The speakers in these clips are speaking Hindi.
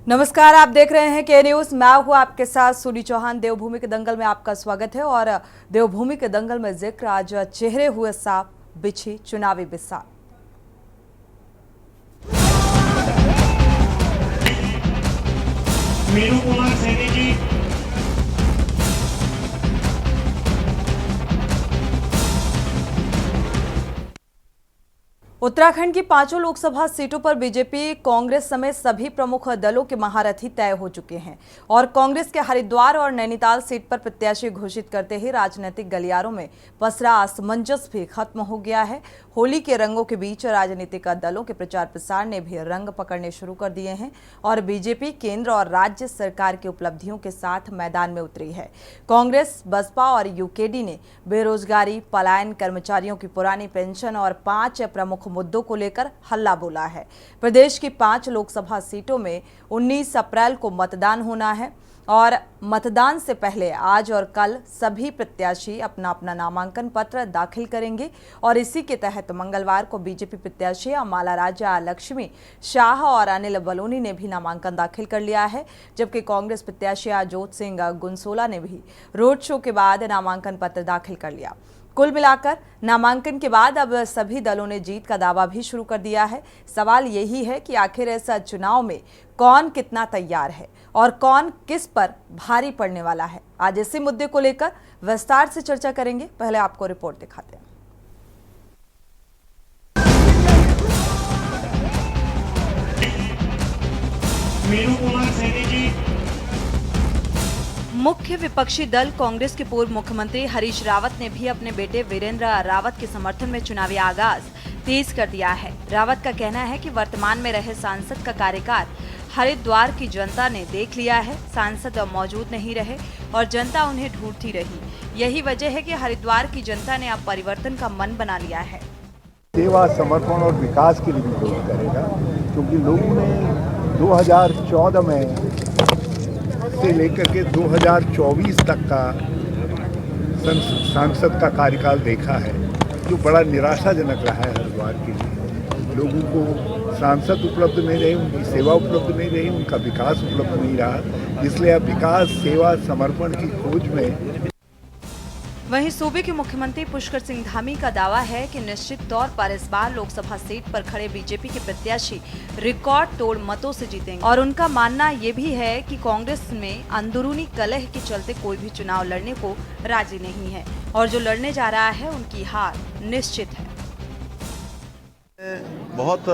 नमस्कार, आप देख रहे हैं के न्यूज। मैं हूं आपके साथ सूरी चौहान। देवभूमि के दंगल में आपका स्वागत है और देवभूमि के दंगल में जिक्र आज चेहरे हुए साफ बिछी चुनावी बिसात। मीनू कुमार सैनी जी, उत्तराखंड की 5 लोकसभा सीटों पर बीजेपी कांग्रेस समेत सभी प्रमुख दलों के महारथी तय हो चुके हैं और कांग्रेस के हरिद्वार और नैनीताल सीट पर प्रत्याशी घोषित करते ही राजनीतिक गलियारों में पसरा असमंजस भी खत्म हो गया है। होली के रंगों के बीच राजनीतिक दलों के प्रचार प्रसार ने भी रंग पकड़ने शुरू कर दिए हैं और बीजेपी केंद्र और राज्य सरकार की उपलब्धियों के साथ मैदान में उतरी है। कांग्रेस, बसपा और यूकेडी ने बेरोजगारी, पलायन, कर्मचारियों की पुरानी पेंशन और 5 प्रमुख मुद्दों को लेकर हल्ला बोला है। प्रदेश की 5 लोकसभा सीटों में 19 अप्रैल को मतदान होना है और मतदान से पहले आज और कल सभी प्रत्याशी अपना अपना नामांकन पत्र दाखिल करेंगे और इसी के तहत मंगलवार को बीजेपी प्रत्याशी माला राजा लक्ष्मी शाह और अनिल बलूनी ने भी नामांकन दाखिल कर लिया है, जबकि कांग्रेस प्रत्याशी जोत सिंह गुंसोला ने भी रोड शो के बाद नामांकन पत्र दाखिल कर लिया। कुल मिलाकर नामांकन के बाद अब सभी दलों ने जीत का दावा भी शुरू कर दिया है। सवाल यही है कि आखिर इस चुनाव में कौन कितना तैयार है और कौन किस पर भारी पड़ने वाला है। आज इसी मुद्दे को लेकर विस्तार से चर्चा करेंगे। पहले आपको रिपोर्ट दिखाते हैं। मीनू कुमार सैनी जी, मुख्य विपक्षी दल कांग्रेस के पूर्व मुख्यमंत्री हरीश रावत ने भी अपने बेटे वीरेंद्र रावत के समर्थन में चुनावी आगाज तेज कर दिया है। रावत का कहना है कि वर्तमान में रहे सांसद का कार्यकाल हरिद्वार की जनता ने देख लिया है। सांसद मौजूद नहीं रहे और जनता उन्हें ढूंढती रही। यही वजह है कि हरिद्वार की जनता ने अब परिवर्तन का मन बना लिया है। सेवा, समर्पण और विकास के लिए विरोध करेगा, क्योंकि लोगों ने 2014 में से लेकर के 2024 तक का सांसद का कार्यकाल देखा है, जो बड़ा निराशाजनक रहा है हरिद्वार के लिए। लोगों को सांसद उपलब्ध नहीं रहे, उनकी सेवा उपलब्ध नहीं रही, उनका विकास उपलब्ध नहीं रहा। इसलिए अब विकास, सेवा, समर्पण की खोज में। वहीं सूबे के मुख्यमंत्री पुष्कर सिंह धामी का दावा है कि निश्चित तौर पर इस बार लोकसभा सीट पर खड़े बीजेपी के प्रत्याशी रिकॉर्ड तोड़ मतों से जीतेंगे और उनका मानना ये भी है कि कांग्रेस में अंदरूनी कलह के चलते कोई भी चुनाव लड़ने को राजी नहीं है और जो लड़ने जा रहा है उनकी हार निश्चित है। बहुत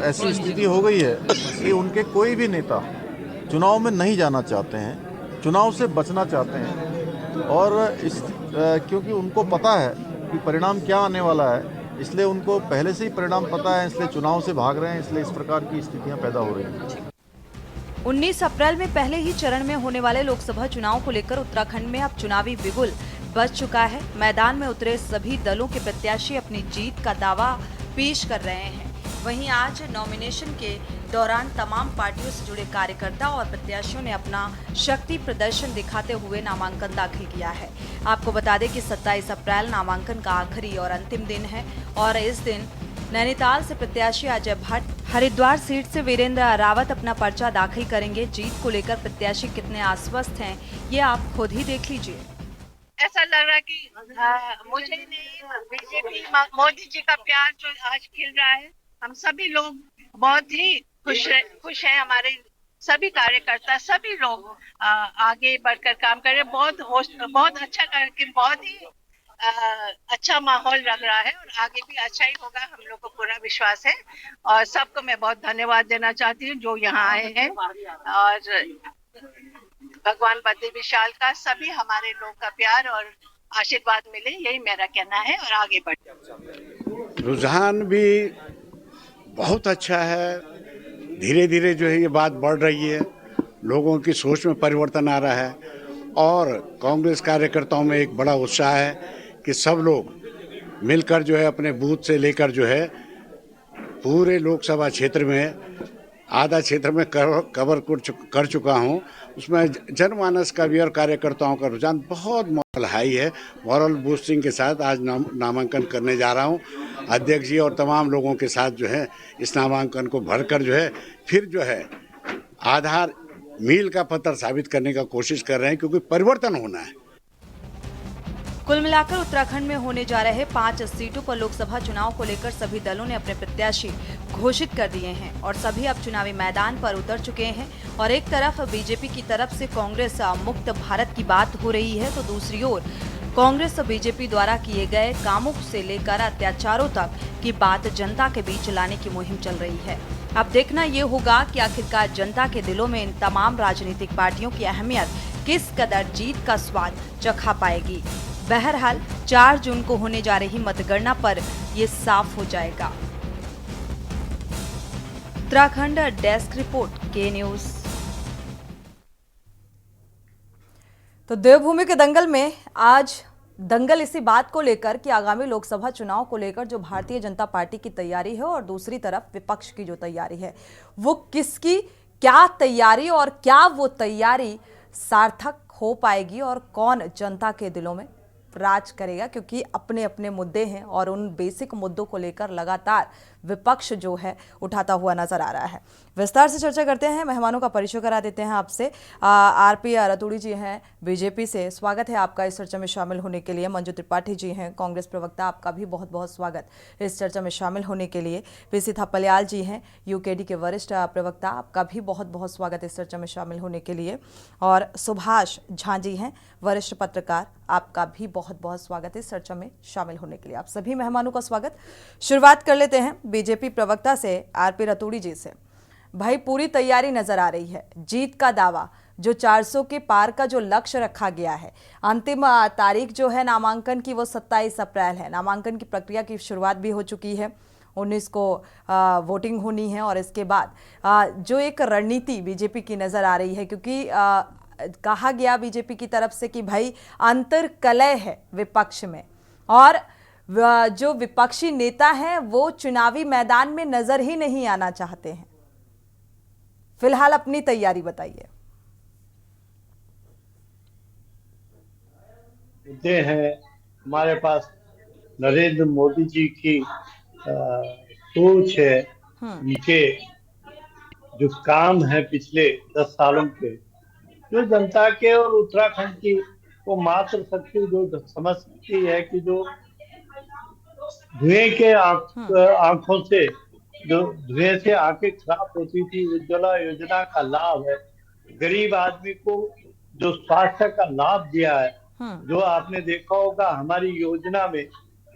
ऐसी स्थिति हो गई है कि उनके कोई भी नेता चुनाव में नहीं जाना चाहते हैं, चुनाव से बचना चाहते हैं और क्योंकि उनको पता है कि परिणाम क्या आने वाला है, इसलिए उनको पहले से ही परिणाम पता है, इसलिए चुनाव से भाग रहे हैं। इसलिए इस प्रकार की स्थितियां पैदा हो रही हैं। 19 अप्रैल में पहले ही चरण में होने वाले लोकसभा चुनाव को लेकर उत्तराखंड में अब चुनावी बिगुल बज चुका है। मैदान में उतरे सभी दलों के प्रत्याशी अपनी जीत का दावा पेश कर रहे हैं। वहीं आज नॉमिनेशन के दौरान तमाम पार्टियों से जुड़े कार्यकर्ता और प्रत्याशियों ने अपना शक्ति प्रदर्शन दिखाते हुए नामांकन दाखिल किया है। आपको बता दें कि 27 अप्रैल नामांकन का आखिरी और अंतिम दिन है और इस दिन नैनीताल से प्रत्याशी अजय भट्ट, हरिद्वार सीट से वीरेंद्र रावत अपना पर्चा दाखिल करेंगे। जीत को लेकर प्रत्याशी कितने आश्वस्त हैं, ये आप खुद ही देख लीजिए। ऐसा लग रहा है कि मुझे नहीं, बीजेपी, मोदी जी का प्यार जो आज खिल रहा है। हम सभी लोग बहुत ही खुश हैं। हमारे सभी कार्यकर्ता, सभी लोग आगे बढ़कर काम कर रहे हैं। बहुत अच्छा करके बहुत ही अच्छा माहौल लग रहा है और आगे भी अच्छा ही होगा, हम लोग को पूरा विश्वास है। और सबको मैं बहुत धन्यवाद देना चाहती हूँ जो यहाँ आए हैं और भगवान बद्री विशाल का सभी हमारे लोग का प्यार और आशीर्वाद मिले, यही मेरा कहना है और आगे बढ़े। रुझान भी बहुत अच्छा है। धीरे धीरे जो है ये बात बढ़ रही है, लोगों की सोच में परिवर्तन आ रहा है और कांग्रेस कार्यकर्ताओं में एक बड़ा उत्साह है कि सब लोग मिलकर जो है अपने बूथ से लेकर जो है पूरे लोकसभा क्षेत्र में आधा क्षेत्र में कवर कर चुका हूँ। उसमें जनमानस का भी और कार्यकर्ताओं का रुझान बहुत हाई है। मॉरल बूस्टिंग के साथ आज नामांकन करने जा रहा हूँ। अध्यक्ष जी और तमाम लोगों के साथ जो है इस नामांकन को भरकर जो है फिर जो है आधार मील का पत्थर साबित करने का कोशिश कर रहे हैं, क्योंकि परिवर्तन होना है। कुल मिलाकर उत्तराखंड में होने जा रहे 5 सीटों पर लोकसभा चुनाव को लेकर सभी दलों ने अपने प्रत्याशी घोषित कर दिए हैं और सभी अब चुनावी मैदान पर उतर चुके हैं। और एक तरफ बीजेपी की तरफ से कांग्रेस मुक्त भारत की बात हो रही है, तो दूसरी ओर कांग्रेस और बीजेपी द्वारा किए गए कामों से लेकर अत्याचारों तक की बात जनता के बीच लाने की मुहिम चल रही है। अब देखना ये होगा कि आखिरकार जनता के दिलों में इन तमाम राजनीतिक पार्टियों की अहमियत किस कदर जीत का स्वाद चखा पाएगी। बहरहाल 4 जून को होने जा रही मतगणना पर ये साफ हो जाएगा। उत्तराखंड डेस्क रिपोर्ट, के न्यूज। तो देवभूमि के दंगल में आज दंगल इसी बात को लेकर कि आगामी लोकसभा चुनाव को लेकर जो भारतीय जनता पार्टी की तैयारी है और दूसरी तरफ विपक्ष की जो तैयारी है, वो किसकी क्या तैयारी और क्या वो तैयारी सार्थक हो पाएगी और कौन जनता के दिलों में राज करेगा, क्योंकि अपने अपने मुद्दे हैं और उन बेसिक मुद्दों को लेकर लगातार विपक्ष जो है उठाता हुआ नजर आ रहा है। विस्तार से चर्चा करते हैं, मेहमानों का परिचय करा देते हैं आपसे। आरपी रतूड़ी जी हैं बीजेपी से, स्वागत है आपका इस चर्चा में शामिल होने के लिए। मंजू त्रिपाठी जी हैं कांग्रेस प्रवक्ता, आपका भी बहुत बहुत स्वागत इस चर्चा में शामिल होने के लिए। पीसी थपलियाल जी हैं यूकेडी के वरिष्ठ प्रवक्ता, आपका भी बहुत बहुत स्वागत इस चर्चा में शामिल होने के लिए। और सुभाष झा जी हैं वरिष्ठ पत्रकार, आपका भी बहुत बहुत स्वागत इस चर्चा में शामिल होने के लिए। आप सभी मेहमानों का स्वागत। शुरुआत कर लेते हैं बीजेपी प्रवक्ता से, आरपी रतूड़ी जी से। भाई पूरी तैयारी नजर आ रही है, जीत का दावा, जो 400 के पार का जो लक्ष्य रखा गया है, अंतिम तारीख जो है नामांकन की वो 27 अप्रैल है। नामांकन की प्रक्रिया की शुरुआत भी हो चुकी है, 19 को वोटिंग होनी है और इसके बाद जो एक रणनीति बीजेपी की नजर आ रही है, क्योंकि कहा गया बीजेपी की तरफ से कि भाई अंतर्कलह है विपक्ष में और जो विपक्षी नेता हैं वो चुनावी मैदान में नजर ही नहीं आना चाहते हैं। फिलहाल अपनी तैयारी बताइए। मुद्दे हैं हमारे पास, नरेंद्र मोदी जी की सोच है, उनके जो काम है पिछले 10 सालों के, जो जनता के और उत्तराखंड की वो मात्र शक्ति जो समझ सकती है कि जो धुएं के आंखों से, जो धुएं से आंखें खराब होती थी, उज्ज्वला योजना का लाभ है, गरीब आदमी को जो स्वास्थ्य का लाभ दिया है, जो आपने देखा होगा हमारी योजना में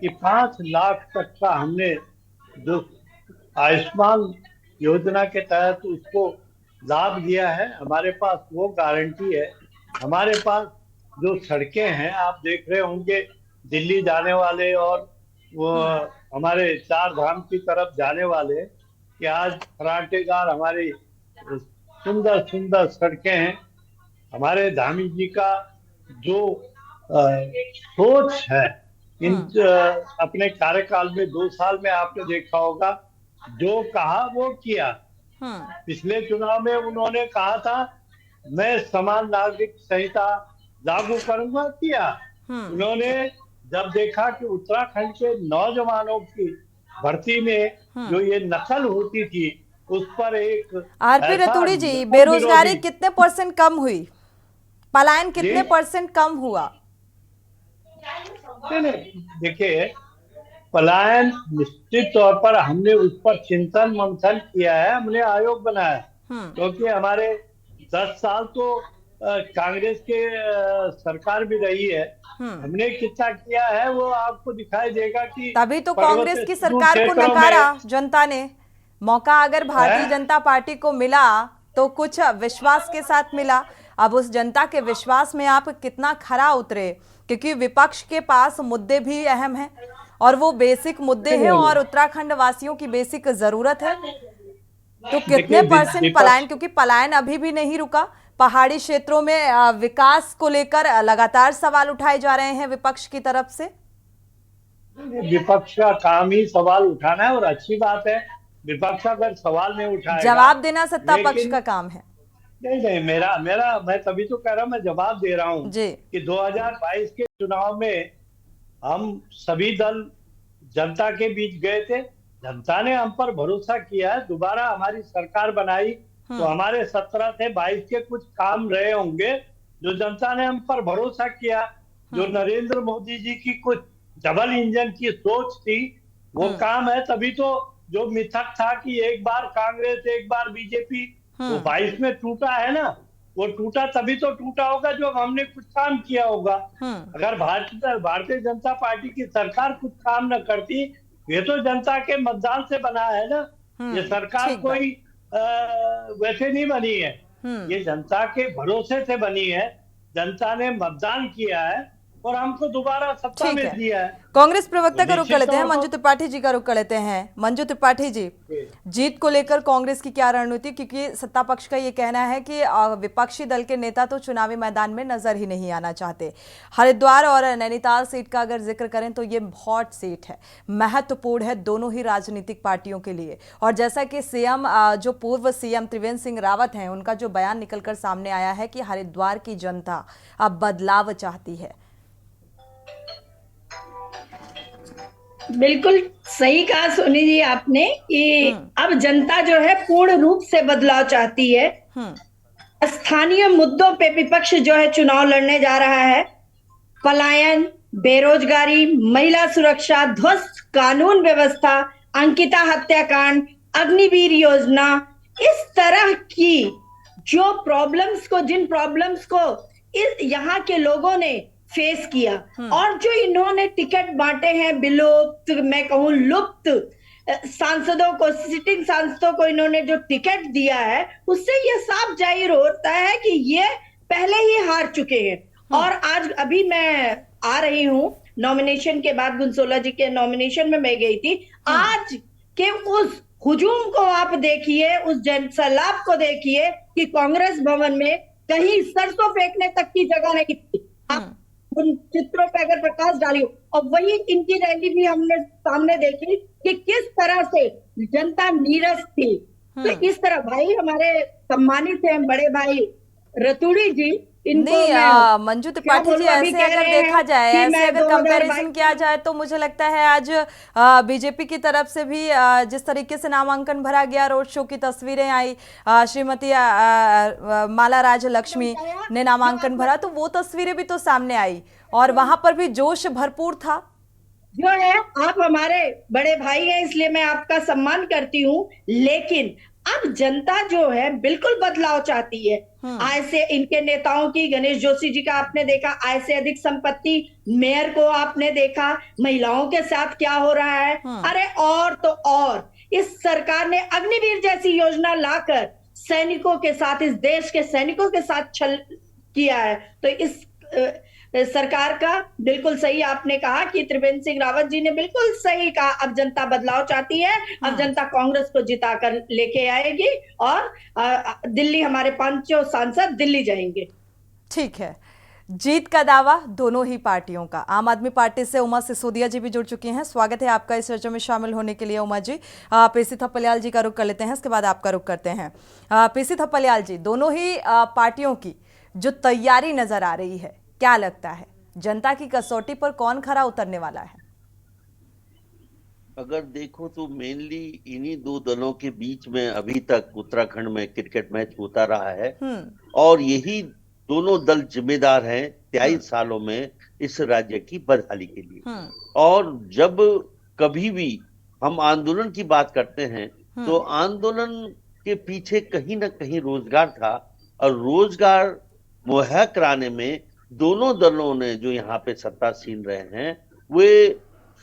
कि 5 लाख तक का हमने जो आयुष्मान योजना के तहत उसको लाभ दिया है, हमारे पास वो गारंटी है। हमारे पास जो सड़कें हैं, आप देख रहे होंगे दिल्ली जाने वाले और वो हमारे 4 धाम की तरफ जाने वाले, कि आज फराटेदार हमारी सुंदर सुंदर सड़कें हैं। हमारे धामी जी का जो सोच है इन अपने कार्यकाल में 2 साल में आपने देखा होगा, जो कहा वो किया। पिछले चुनाव में उन्होंने कहा था मैं समान नागरिक संहिता लागू करूंगा, किया। उन्होंने जब देखा कि उत्तराखंड के नौजवानों की भर्ती में जो ये नकल होती थी, उस पर एक आरपी रतूड़ी जी, बेरोजगारी कितने % कम हुई, पलायन कितने % कम हुआ? देखिए, पलायन निश्चित तौर पर हमने उस पर चिंतन मंथन किया है, हमने आयोग बनाया, क्योंकि हमारे 10 साल तो कांग्रेस के सरकार भी रही है। हमने कितना किया है वो आपको दिखाई देगा कि तभी तो कांग्रेस की सरकार को नकारा जनता ने। मौका अगर भारतीय जनता पार्टी को मिला तो कुछ विश्वास के साथ मिला। अब उस जनता के विश्वास में आप कितना खरा उतरे, क्योंकि विपक्ष के पास मुद्दे भी अहम हैं और वो बेसिक मुद्दे हैं और उत्तराखंड वासियों की बेसिक जरूरत है। तो कितने % पलायन, क्योंकि पलायन अभी भी नहीं रुका, पहाड़ी क्षेत्रों में विकास को लेकर लगातार सवाल उठाए जा रहे हैं विपक्ष की तरफ से। विपक्ष का काम ही सवाल उठाना है और अच्छी बात है। विपक्ष अगर सवाल नहीं उठाएगा, जवाब देना सत्ता पक्ष का काम है। नहीं, मैं तभी तो कह रहा हूं, मैं जवाब दे रहा हूं कि 2022 के चुनाव में हम सभी दल जनता के बीच गए थे, जनता ने हम पर भरोसा किया है, दोबारा हमारी सरकार बनाई, तो हमारे 17 से 22 के कुछ काम रहे होंगे जो जनता ने हम पर भरोसा किया। जो नरेंद्र मोदी जी की कुछ डबल इंजन की सोच थी वो काम है। तभी तो जो मिथक था कि एक बार कांग्रेस एक बार बीजेपी, वो 22 में टूटा है ना। वो टूटा तभी तो टूटा होगा जो हमने कुछ काम किया होगा। अगर भारतीय जनता पार्टी की सरकार कुछ काम न करती, ये तो जनता के मतदान से बना है ना। ये सरकार ठीक कोई वैसे नहीं बनी है, ये जनता के भरोसे से बनी है। जनता ने मतदान किया है और हमको दोबारा सत्ता ठीक में है। दिया है। कांग्रेस प्रवक्ता का रुख कर निश्चित लेते हैं, तौर पर- मंजू त्रिपाठी जी का रुख कर लेते हैं। मंजू त्रिपाठी जी, जीत को लेकर कांग्रेस की क्या रणनीति, क्योंकि सत्ता पक्ष का ये कहना है कि विपक्षी दल के नेता तो चुनावी मैदान में नजर ही नहीं आना चाहते। हरिद्वार और नैनीताल सीट का अगर जिक्र करें तो ये हॉट सीट है, महत्वपूर्ण है दोनों ही राजनीतिक पार्टियों के लिए। और जैसा कि सीएम जो पूर्व सीएम त्रिवेंद्र सिंह रावत हैं, उनका जो बयान निकलकर सामने आया है कि हरिद्वार की जनता अब बदलाव चाहती है। बिल्कुल सही कहा सोनी जी आपने कि अब जनता जो है पूर्ण रूप से बदलाव चाहती है। स्थानीय मुद्दों पे विपक्ष जो है चुनाव लड़ने जा रहा है। पलायन, बेरोजगारी, महिला सुरक्षा, ध्वस्त कानून व्यवस्था, अंकिता हत्याकांड, अग्निवीर योजना, इस तरह की जिन प्रॉब्लम्स को यहाँ के लोगों ने फेस किया और जो इन्होंने टिकट बांटे हैं विलुप्त, मैं कहूं लुप्त सांसदों को, सिटिंग सांसदों को इन्होंने जो टिकट दिया है, उससे ये साफ जाहिर होता है कि ये पहले ही हार चुके हैं। और आज अभी मैं आ रही हूं नॉमिनेशन के बाद, गुनसोला जी के नॉमिनेशन में मैं गई थी। आज के उस हुजूम को आप देखिए, उस जनसैलाब को देखिए कि कांग्रेस भवन में कहीं सरसों फेंकने तक की जगह नहीं थी। आप उन चित्रों पे अगर प्रकाश डालिए, और वही इनकी रैली भी हमने सामने देखी कि किस तरह से जनता नीरस थी। तो इस तरह भाई हमारे सम्मानित हैं बड़े भाई रतूड़ी जी, इनको नहीं मंजू त्रिपाठी जी, ऐसे अगर देखा जाए, ऐसे अगर कंपैरिजन किया जाए तो मुझे लगता है आज बीजेपी की तरफ से भी जिस तरीके से नामांकन भरा गया, रोड शो की तस्वीरें आई, श्रीमती माला राज लक्ष्मी ने नामांकन भरा, तो वो तस्वीरें भी तो सामने आई और वहां पर भी जोश भरपूर था। जो है आप हमारे बड़े भाई हैं इसलिए मैं आपका सम्मान करती हूँ, लेकिन अब जनता जो है बिल्कुल बदलाव चाहती है। आय से इनके नेताओं की, गणेश जोशी जी का आपने देखा, आय से अधिक संपत्ति, मेयर को आपने देखा, महिलाओं के साथ क्या हो रहा है। अरे और तो और इस सरकार ने अग्निवीर जैसी योजना लाकर सैनिकों के साथ, इस देश के सैनिकों के साथ छल किया है। तो इस सरकार का बिल्कुल सही आपने कहा कि त्रिवेंद्र सिंह रावत जी ने बिल्कुल सही कहा। अब जनता बदलाव चाहती है, अब जनता कांग्रेस को जिताकर लेके आएगी और दिल्ली, हमारे 5 सांसद दिल्ली जाएंगे। ठीक है, जीत का दावा दोनों ही पार्टियों का। आम आदमी पार्टी से उमा सिसोदिया जी भी जुड़ चुकी हैं, स्वागत है आपका इस चर्चा में शामिल होने के लिए उमा जी। पीसी थपलियाल जी का रुख कर लेते हैं, इसके बाद आपका रुख करते हैं। पीसी थपलियाल जी, दोनों ही पार्टियों की जो तैयारी नजर आ रही है, क्या लगता है जनता की कसौटी पर कौन खरा उतरने वाला है? अगर देखो तो मेनली इन्हीं दो दलों के बीच में अभी तक उत्तराखंड में क्रिकेट मैच होता रहा है और यही दोनों दल जिम्मेदार हैं 23 सालों में इस राज्य की बदहाली के लिए। और जब कभी भी हम आंदोलन की बात करते हैं तो आंदोलन के पीछे कहीं ना कहीं रोजगार था और रोजगार मुहैया कराने में दोनों दलों ने जो यहाँ पे सत्ता छीन रहे हैं वे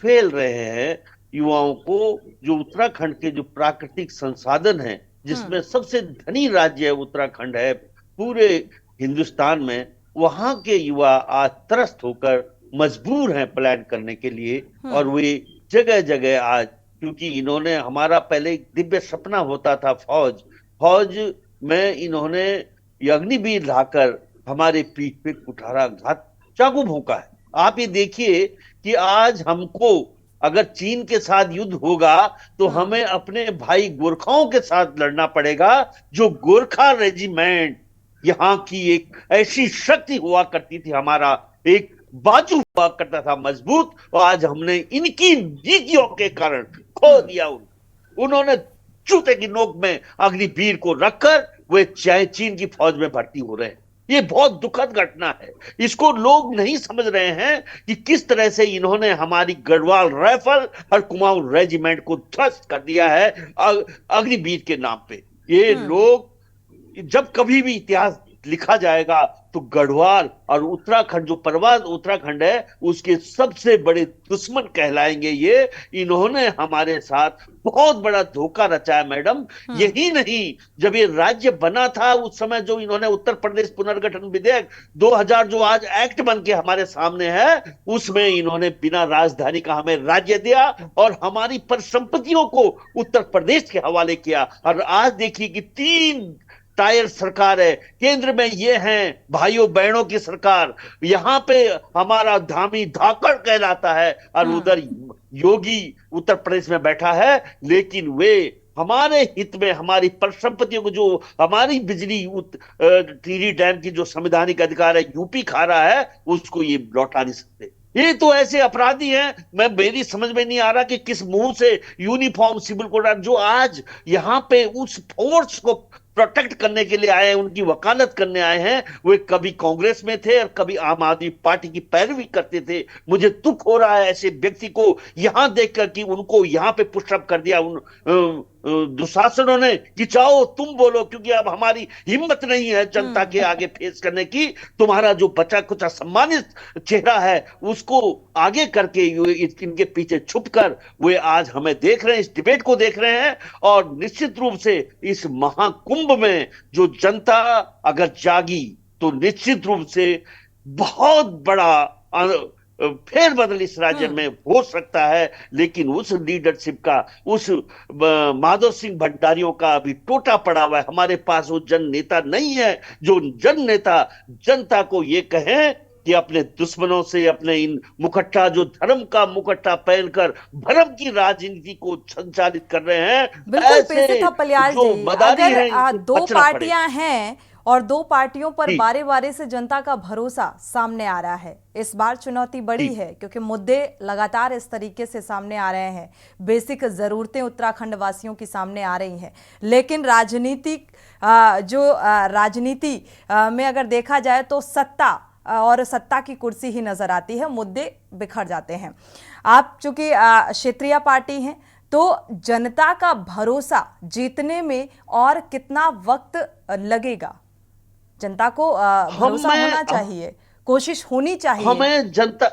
फेल रहे हैं। युवाओं को जो उत्तराखंड के जो प्राकृतिक संसाधन हैं, जिसमें सबसे धनी राज्य उत्तराखंड है पूरे हिंदुस्तान में, वहां के युवा आज त्रस्त होकर मजबूर हैं प्लान करने के लिए। और वे जगह जगह आज, क्योंकि इन्होंने, हमारा पहले एक दिव्य सपना होता था फौज में इन्होंने अग्निवीर लाकर हमारे पीठ पे कुठाराघात चाकू भोंका है। आप ये देखिए कि आज हमको अगर चीन के साथ युद्ध होगा तो हमें अपने भाई गोरखाओं के साथ लड़ना पड़ेगा, जो गोरखा रेजिमेंट यहाँ की एक ऐसी शक्ति हुआ करती थी, हमारा एक बाजू हुआ करता था मजबूत, और आज हमने इनकी नीतियों के कारण खो दिया। उन्होंने जूते की नोक में अग्निवीर को रखकर वे चीन की फौज में भर्ती हो रहे हैं। ये बहुत दुखद घटना है। इसको लोग नहीं समझ रहे हैं कि किस तरह से इन्होंने हमारी गढ़वाल राइफल और कुमाऊं रेजिमेंट को ध्वस्त कर दिया है अग्निवीर के नाम पे। ये लोग, जब कभी भी इतिहास लिखा जाएगा तो गढ़वाल और उत्तराखंड, जो पर्वत उत्तराखंड है, उसके सबसे बड़े दुश्मन कहलाएंगे ये। इन्होंने हमारे साथ बहुत बड़ा धोखा रचा है मैडम। यही नहीं, जब ये राज्य बना था उस समय जो इन्होंने उत्तर प्रदेश पुनर्गठन विधेयक 2000 जो आज एक्ट बन के हमारे सामने है, उसमें इन्होंने बिना राजधानी का हमें राज्य दिया और हमारी परिसंपत्तियों को उत्तर प्रदेश के हवाले किया। और आज देखिए कि 3 टायर सरकार है, केंद्र में ये हैं भाइयों बहनों की सरकार, यहाँ पे हमारा धामी धाकड़ कहलाता है और उधर योगी उत्तर प्रदेश में बैठा है। लेकिन वे हमारे हित में हमारी परिसंपत्तियों को, जो हमारी बिजली टिहरी डैम की जो संवैधानिक अधिकार है यूपी खा रहा है, उसको ये लौटा नहीं सकते। ये तो ऐसे अपराधी हैं, मेरी समझ में नहीं आ रहा कि किस मुंह से यूनिफॉर्म सिविल कोड जो आज यहाँ पे उस फोर्स को प्रोटेक्ट करने के लिए आए हैं, उनकी वकालत करने आए हैं, वे कभी कांग्रेस में थे और कभी आम आदमी पार्टी की पैरवी करते थे। मुझे दुख हो रहा है ऐसे व्यक्ति को यहां देखकर कि उनको यहां पे पुशअप कर दिया उन दुशासनों ने कि चाहो तुम बोलो, क्योंकि अब हमारी हिम्मत नहीं है जनता के आगे फेस करने की। तुम्हारा जो बचा कुछ सम्मानित चेहरा है उसको आगे करके इनके पीछे छुपकर वे आज हमें देख रहे हैं, इस डिबेट को देख रहे हैं। और निश्चित रूप से इस महाकुंभ में जो जनता अगर जागी तो निश्चित रूप से बहुत बड़ा फेरबदल इस राज्य में हो सकता है। लेकिन उस लीडरशिप का, उस माधव सिंह भंडारियों का अभी टोटा पड़ा हुआ है। हमारे पास वो जन नेता नहीं है जो जन नेता जनता को ये कहें कि अपने दुश्मनों से, अपने इन मुखट्टा, जो धर्म का मुखट्टा पहनकर भ्रम की राजनीति को संचालित कर रहे हैं, बिल्कुल पेशे था पलियार जी। अगर 2 पार्टियां हैं हैं और 2 पार्टियों पर बारे बारे से जनता का भरोसा सामने आ रहा है, इस बार चुनौती बड़ी है क्योंकि मुद्दे लगातार इस तरीके से सामने आ रहे हैं, बेसिक जरूरतें उत्तराखंड वासियों की सामने आ रही हैं। लेकिन राजनीति में अगर देखा जाए तो सत्ता और सत्ता की कुर्सी ही नजर आती है, मुद्दे बिखर जाते हैं। आप चूंकि क्षेत्रीय पार्टी हैं तो जनता का भरोसा जीतने में और कितना वक्त लगेगा? जनता को भरोसा होना चाहिए, कोशिश होनी चाहिए। हमें जनता,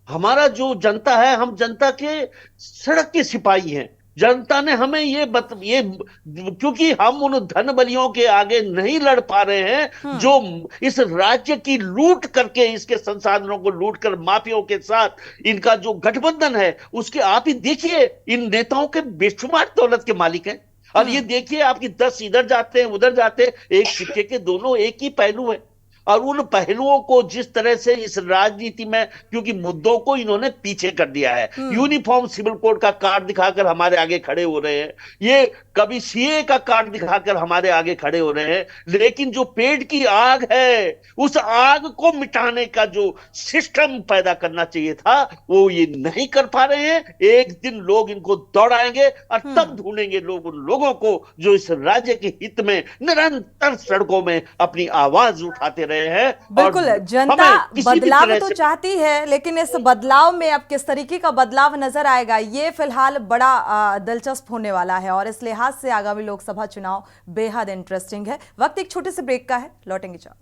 हमारा जो जनता है, हम जनता के सड़क के सिपाही हैं। जनता ने हमें ये क्योंकि हम उन धन बलियों के आगे नहीं लड़ पा रहे हैं जो इस राज्य की लूट करके, इसके संसाधनों को लूट कर माफियाओं के साथ इनका जो गठबंधन है, उसके आप ही देखिए इन नेताओं के बेशुमार दौलत के मालिक हैं। और ये देखिए आपकी 10 इधर जाते हैं उधर जाते हैं, एक सिक्के के दोनों एक ही पहलू है। और उन पहलुओं को जिस तरह से इस राजनीति में, क्योंकि मुद्दों को इन्होंने पीछे कर दिया है, यूनिफॉर्म सिविल कोड का कार्ड दिखाकर हमारे आगे खड़े हो रहे हैं, ये कभी सीए का कार्ड दिखाकर हमारे आगे खड़े हो रहे हैं। लेकिन जो पेट की आग है, उस आग को मिटाने का जो सिस्टम पैदा करना चाहिए था, वो ये नहीं कर पा रहे हैं। एक दिन लोग इनको दौड़ाएंगे और तब ढूंढेंगे लोग उन लोगों को जो इस राज्य के हित में निरंतर सड़कों में अपनी आवाज उठाते रहे हैं। बिल्कुल, जनता बदलाव तो चाहती है, लेकिन इस बदलाव में अब किस तरीके का बदलाव नजर आएगा, ये फिलहाल बड़ा दिलचस्प होने वाला है। और इस लिहाज से आगामी लोकसभा चुनाव बेहद इंटरेस्टिंग है। वक्त एक छोटे से ब्रेक का है, लौटेंगे जल्द।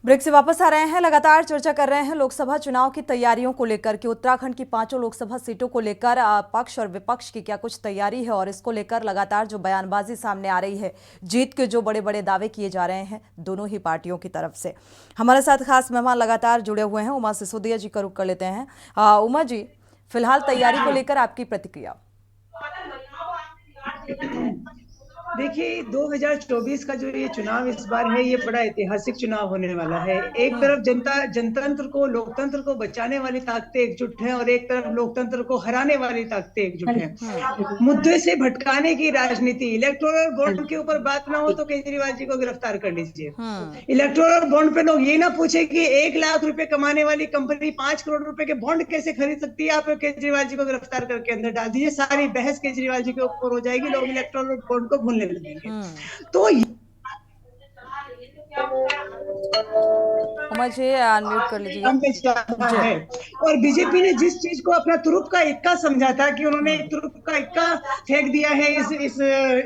ब्रेक से वापस आ रहे हैं। लगातार चर्चा कर रहे हैं लोकसभा चुनाव की तैयारियों को लेकर कि उत्तराखंड की 5 लोकसभा सीटों को लेकर पक्ष और विपक्ष की क्या कुछ तैयारी है, और इसको लेकर लगातार जो बयानबाजी सामने आ रही है, जीत के जो बड़े बड़े दावे किए जा रहे हैं दोनों ही पार्टियों की तरफ से। हमारे साथ खास मेहमान लगातार जुड़े हुए हैं, उमा सिसोदिया जी का रुख कर लेते हैं। उमा जी, फिलहाल तैयारी को लेकर आपकी प्रतिक्रिया? देखिए 2024 का जो ये चुनाव इस बार है, ये बड़ा ऐतिहासिक चुनाव होने वाला है। एक तरफ जनतंत्र को, लोकतंत्र को बचाने वाली ताकतें एकजुट हैं और एक तरफ लोकतंत्र को हराने वाली ताकतें एकजुट हैं। मुद्दे से भटकाने की राजनीति। इलेक्टोरल बॉन्ड के ऊपर बात ना हो तो केजरीवाल जी को गिरफ्तार कर लीजिए। इलेक्टोरल बॉन्ड पे लोग ये ना पूछे कि 1 लाख रुपए कमाने वाली कंपनी 5 करोड़ रुपए के बॉन्ड कैसे खरीद सकती है, आप केजरीवाल जी को गिरफ्तार करके अंदर डाल दीजिए। सारी बहस केजरीवाल जी के ऊपर हो जाएगी, लोग इलेक्टोरल बॉन्ड को भूलने लगेंगे। तो मुझे अनम्यूट कर लीजिए। है और बीजेपी ने जिस चीज को अपना तुरुप का इक्का समझा था कि उन्होंने तुरुप का इक्का फेंक दिया है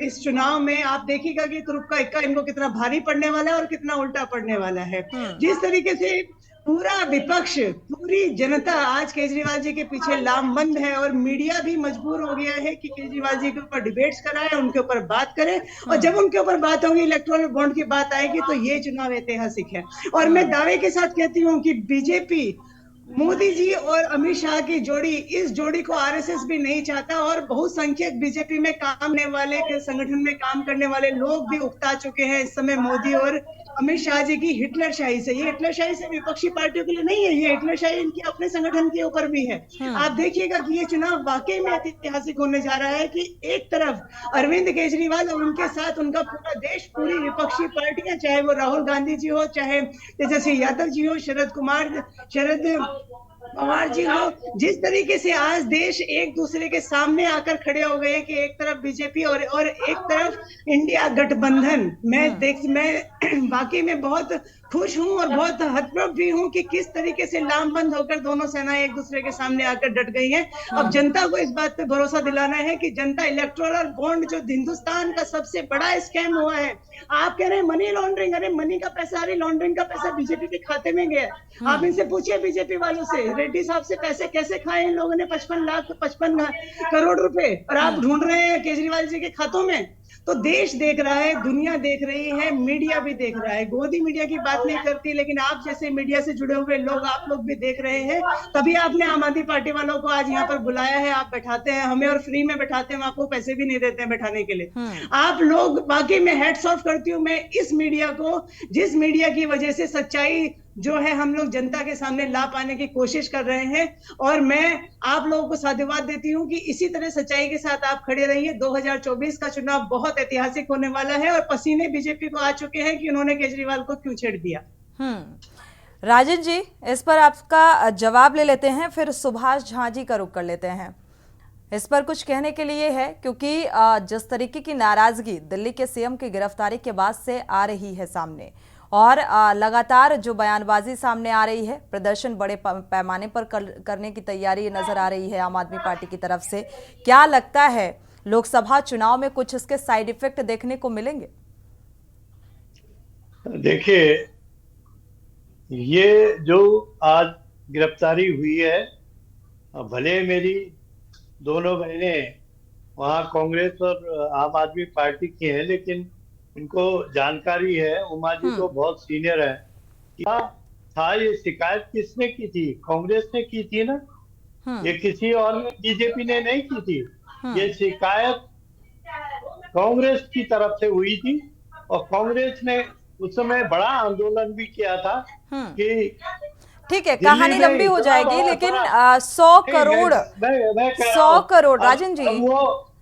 इस चुनाव में। आप देखिएगा कि तुरुप का इक्का इनको कितना भारी पड़ने वाला है और कितना उल्टा पड़ने वाला है। जिस तरीके से पूरा विपक्ष, पूरी जनता आज केजरीवाल जी के पीछे लामबंद है और मीडिया भी मजबूर हो गया है कि केजरीवाल जी के ऊपर डिबेट्स कराए, उनके ऊपर बात करें, और जब उनके ऊपर बात होगी, इलेक्टोरल बॉन्ड की बात आएगी, तो ये चुनाव ऐतिहासिक है। और मैं दावे के साथ कहती हूँ कि बीजेपी, मोदी जी और अमित शाह की जोड़ी, इस जोड़ी को आरएसएस भी नहीं चाहता और बहुसंख्यक बीजेपी में काम करने वाले, संगठन में काम करने वाले लोग भी उकता चुके हैं इस समय मोदी और अमित शाह जी की हिटलरशाही से। ये हिटलरशाही से विपक्षी पार्टियों के लिए नहीं है, ये हिटलरशाही इनकी अपने संगठन के ऊपर भी है। आप देखिएगा कि ये चुनाव वाकई में ऐतिहासिक होने जा रहा है कि एक तरफ अरविंद केजरीवाल और उनके साथ उनका पूरा देश, पूरी विपक्षी पार्टियां, चाहे वो राहुल गांधी जी हो, चाहे तेजस्वी यादव जी हो, शरद पवार जी हो, जिस तरीके से आज देश एक दूसरे के सामने आकर खड़े हो गए कि एक तरफ बीजेपी और एक तरफ इंडिया गठबंधन। मैं वाकई में बहुत खुश हूं और बहुत हतप्रभ भी हूं कि किस तरीके से लामबंद होकर दोनों सेनाएं एक दूसरे के सामने आकर डट गई हैं। अब जनता को इस बात पे भरोसा दिलाना है कि जनता इलेक्टोरल बॉन्ड, जो हिंदुस्तान का सबसे बड़ा स्कैम हुआ है, आप कह रहे हैं मनी लॉन्ड्रिंग, अरे मनी का पैसा, अरे लॉन्ड्रिंग का पैसा बीजेपी के खाते में गया। आप इनसे पूछिए बीजेपी वालों से, रेड्डी साहब से पैसे कैसे खाए इन लोगों ने, 55 करोड़ रुपए, और आप ढूंढ रहे हैं केजरीवाल जी के खातों में। तो देश देख रहा है, दुनिया देख रही है, मीडिया भी देख रहा है। गोदी मीडिया की बात नहीं करती, लेकिन आप जैसे मीडिया से जुड़े हुए लोग, आप लोग भी देख रहे हैं। तभी आपने आम आदमी पार्टी वालों को आज यहाँ पर बुलाया है। आप बैठाते हैं हमें और फ्री में बैठाते हैं, हम आपको पैसे भी नहीं देते हैं बैठाने के लिए। आप लोग, बाकी मैं हैट्स ऑफ करती हूँ मैं इस मीडिया को, जिस मीडिया की वजह से सच्चाई जो है हम लोग जनता के सामने ला पाने की कोशिश कर रहे हैं। और मैं आप लोगों को साधुवाद देती हूं कि इसी तरह सच्चाई के साथ आप खड़े रहिए। 2024 का चुनाव बहुत ऐतिहासिक होने वाला है और पसीने बीजेपी को आ चुके हैं कि उन्होंने केजरीवाल को क्यों छेड़ दिया। राजन जी, इस पर आपका जवाब ले लेते हैं, फिर सुभाष झा जी का रुख कर लेते हैं। इस पर कुछ कहने के लिए है, क्योंकि जिस तरीके की नाराजगी दिल्ली के सीएम की गिरफ्तारी के बाद से आ रही है सामने, और लगातार जो बयानबाजी सामने आ रही है, प्रदर्शन बड़े पैमाने पर करने की तैयारी नजर आ रही है आम आदमी पार्टी की तरफ से। क्या लगता है लोकसभा चुनाव में कुछ इसके साइड इफेक्ट देखने को मिलेंगे? देखिए, ये जो आज गिरफ्तारी हुई है, भले मेरी दोनों बहनें वहाँ कांग्रेस और आम आदमी पार्टी की हैं, लेकिन इनको जानकारी है, उमा जी तो बहुत सीनियर है। क्या था ये शिकायत किसने की थी? कांग्रेस ने की थी ना, ये किसी और बीजेपी ने नहीं की थी। ये शिकायत कांग्रेस की तरफ से हुई थी और कांग्रेस ने उस समय बड़ा आंदोलन भी किया था कि ठीक है, कहानी लंबी हो जाएगी, लेकिन 100 करोड़ राजन जी,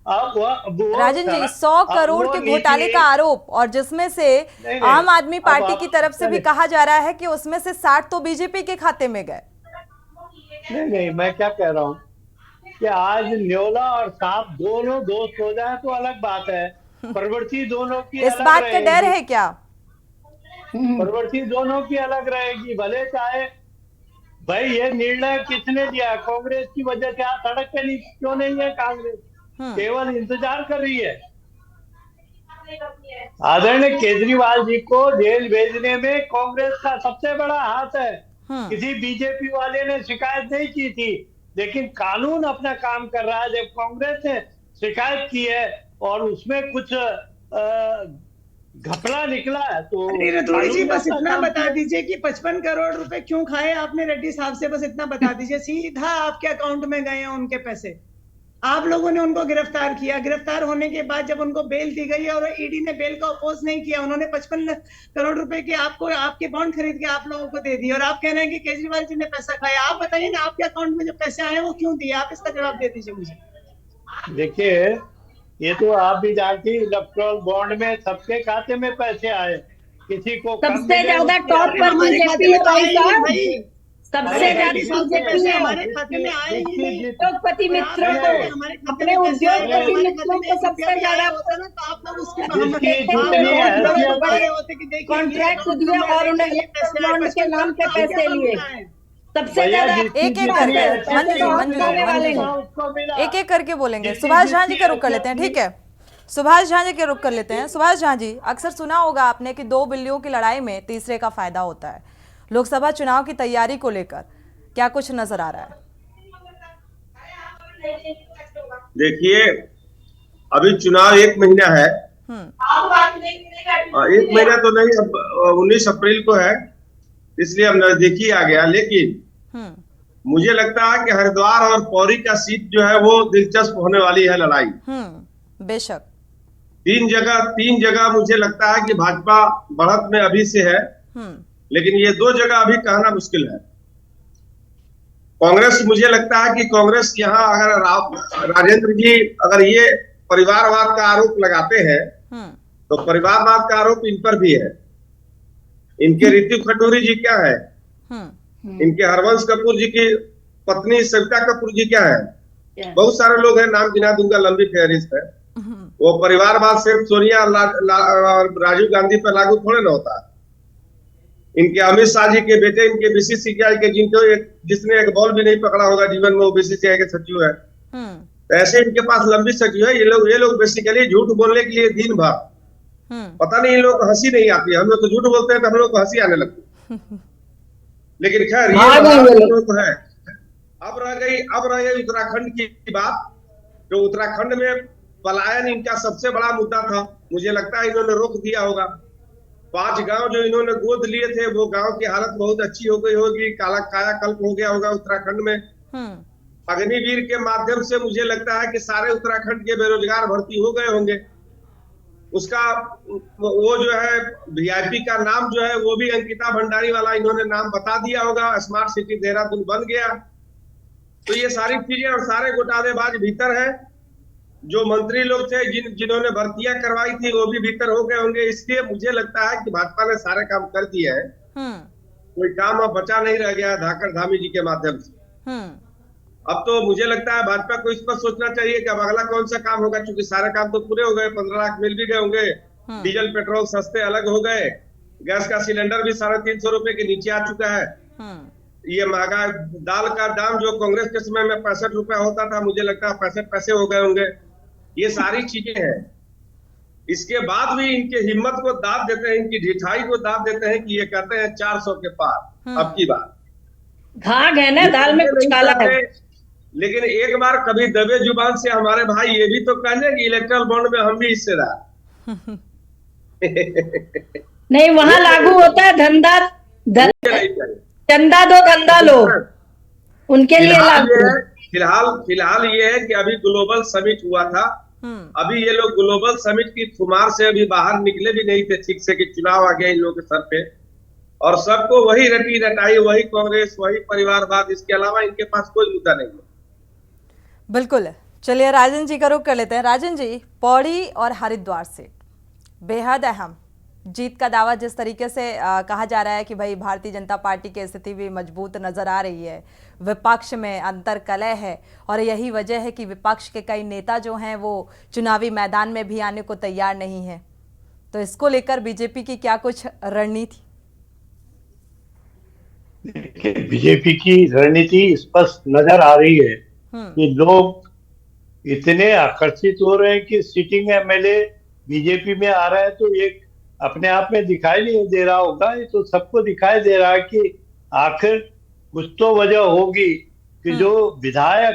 राजन जी 100 करोड़ के घोटाले का आरोप, और जिसमें से आम आदमी पार्टी की तरफ से भी कहा जा रहा है कि उसमें से 60 तो बीजेपी के खाते में गए। नहीं, मैं क्या कह रहा हूँ कि आज न्योला और सांप दोनों दोस्त हो जाए तो अलग बात है, प्रवृत्ति दोनों की इस बात का डर है क्या? प्रवृत्ति दोनों की अलग रहेगी, भले चाहे भाई ये निर्णय किसने दिया? कांग्रेस की वजह से आज सड़क पे नहीं क्यों नहीं है कांग्रेस, केवल इंतजार कर रही है। आदरणीय केजरीवाल जी को जेल भेजने में कांग्रेस का सबसे बड़ा हाथ है। किसी बीजेपी वाले ने शिकायत नहीं की थी, लेकिन कानून अपना काम कर रहा है। जब कांग्रेस ने शिकायत की है और उसमें कुछ घपला निकला है तो रतूड़ी जी बस इतना बता दीजिए कि 55 करोड़ रुपए क्यों खाए आपने रेड्डी साहब से, बस इतना बता दीजिए, सीधा आपके अकाउंट में गए हैं उनके पैसे। आप लोगों ने उनको गिरफ्तार किया। गिरफ्तार होने के बाद जब उनको बेल दी गई और ईडी ने बेल का अपोज नहीं किया, उन्होंने 55 करोड़ रुपए के आपको आपके बॉन्ड खरीद के आप लोगों को दे दिए और आप कह रहे हैं कि केजरीवाल जी ने पैसा खाया। आप बताइए ना, आपके अकाउंट में जो पैसे आए वो क्यों दिए? आप इसका जवाब दे दीजिए मुझे। देखिए, ये तो आप भी जानती हैं, इलेक्ट्रल बॉन्ड में सबके खाते में पैसे आए, किसी को कम सबसे मिले, ज्यादा उसके टॉप आगे पर हमारे बीजेपी है भाई साहब, भाई सबसे ज्यादा बीजेपी है। हमारे खाते में आए ही नहीं। उद्योगपति मित्रों को, अपने उद्योगपति मित्रों को सबसे ज्यादा होता ना, तो आप लोग उसकी कॉन्ट्रैक्ट दिए और उन्हें बॉन्ड के नाम पे पैसे लिए। सबसे ज्यादा एक एक करके मंजू एक एक करके बोलेंगे। सुभाष झा जी का रुख कर लेते हैं, ठीक है? सुभाष झा जी के रुख कर लेते हैं। सुभाष झा जी, अक्सर सुना होगा आपने कि दो बिल्लियों की लड़ाई में तीसरे का फायदा होता है। लोकसभा चुनाव की तैयारी को लेकर क्या कुछ नजर आ रहा है? देखिए, अभी चुनाव 1 महीना है, 1 महीना तो नहीं, अब 19 अप्रैल को है, इसलिए अब नजदीकी आ गया। लेकिन मुझे लगता है कि हरिद्वार और पौड़ी का सीट जो है वो दिलचस्प होने वाली है लड़ाई। बेशक 3 जगह मुझे लगता है कि भाजपा बढ़त में अभी से है, लेकिन ये 2 जगह अभी कहना मुश्किल है। कांग्रेस, मुझे लगता है कि कांग्रेस यहाँ अगर राजेंद्र जी अगर ये परिवारवाद का आरोप लगाते हैं तो परिवारवाद का आरोप इन पर भी है। इनके ऋतु खटूरी जी क्या है, इनके हरवंश कपूर जी की पत्नी सविता कपूर जी क्या है, बहुत सारे लोग हैं, नाम गिना दूंगा, लंबी फहरिस्त है। वो परिवारवाद सिर्फ सोनिया राजीव गांधी पर लागू थोड़े ना होता। इनके अमित शाह जी के बेटे, इनके बीसीसीआई के, जिसने एक बॉल भी नहीं पकड़ा होगा जीवन में, वो बीसीसीआई के सचिव है। ऐसे इनके पास लंबी सचिव है। ये लोग बेसिकली झूठ बोलने के लिए दिन भर, पता नहीं इन लोग को हंसी नहीं आती है। हम लोग तो झूठ बोलते हैं तो हम लोग को हंसी आने लगती है। लेकिन खैर ये तो है। अब रह गई उत्तराखंड की बात। जो उत्तराखंड में पलायन इनका सबसे बड़ा मुद्दा था, मुझे लगता है इन्होंने रोक दिया होगा। 5 गांव जो इन्होंने गोद लिए थे, वो गांव की हालत बहुत अच्छी हो गई होगी, कायाकल्प हो गया होगा उत्तराखंड में। अग्निवीर के माध्यम से मुझे लगता है कि सारे उत्तराखंड के बेरोजगार भर्ती हो गए होंगे। उसका वो जो है वीआईपी का नाम जो है वो भी अंकिता भंडारी वाला इन्होंने नाम बता दिया होगा। स्मार्ट सिटी देहरादून बन गया। तो ये सारी चीजें और सारे घोटालेबाज भीतर है। जो मंत्री लोग थे जिन्होंने भर्तियां करवाई थी वो भी भीतर हो गए होंगे। इसलिए मुझे लगता है कि भाजपा ने सारे काम कर दिए हैं। कोई काम अब बचा नहीं रह गया है धाकड़ धामी जी के माध्यम से। अब तो मुझे लगता है भाजपा को इस पर सोचना चाहिए कि अब अगला कौन सा काम होगा, क्योंकि सारे काम तो पूरे हो गए। 15 लाख मिल भी गए होंगे, डीजल पेट्रोल सस्ते अलग हो गए, गैस का सिलेंडर भी 350 रुपए के नीचे आ चुका है। ये महंगा दाल का दाम जो कांग्रेस के समय में 65 रुपया होता था, मुझे लगता है 65 पैसे हो गए होंगे। ये सारी चीजें हैं। इसके बाद भी इनके हिम्मत को दाद देते हैं, इनकी ढिठाई को दाद देते हैं कि ये कहते हैं 400 के पार। अब की बात घाघ है ना, दाल में कुछ काला है। लेकिन एक बार कभी दबे जुबान से हमारे भाई ये भी तो कहने कि इलेक्ट्रल बॉन्ड में हम भी हिस्सेदार। नहीं, वहां लागू होता है चंदा दो धंधा लो, उनके लिए लागू है। फिलहाल ये है कि अभी ग्लोबल समिट हुआ था। अभी ये लोग ग्लोबल समिट की खुमार से अभी बाहर निकले भी नहीं थे ठीक से कि चुनाव आ गया इन लोगों के सर पे, और सबको वही रटी रटाई, वही कांग्रेस, वही परिवारवाद, इसके अलावा इनके पास कोई मुद्दा नहीं है। बिल्कुल। चलिए राजन जी का रुख कर लेते हैं। राजन जी, पौड़ी और हरिद्वार से बेहद अहम जीत का दावा जिस तरीके से कहा जा रहा है कि भाई भारतीय जनता पार्टी की स्थिति भी मजबूत नजर आ रही है, विपक्ष में अंतर कलह है, और यही वजह है कि विपक्ष के कई नेता जो हैं वो चुनावी मैदान में भी आने को तैयार नहीं है। तो इसको लेकर बीजेपी की क्या कुछ रणनीति? बीजेपी की रणनीति स्पष्ट नजर आ रही है कि लोग इतने आकर्षित हो रहे हैं कि सिटिंग एमएलए बीजेपी में आ रहा है, तो एक अपने आप में दिखाई नहीं दे रहा होगा। ये तो सबको दिखाई दे रहा है कि आखिर कुछ तो वजह होगी कि जो विधायक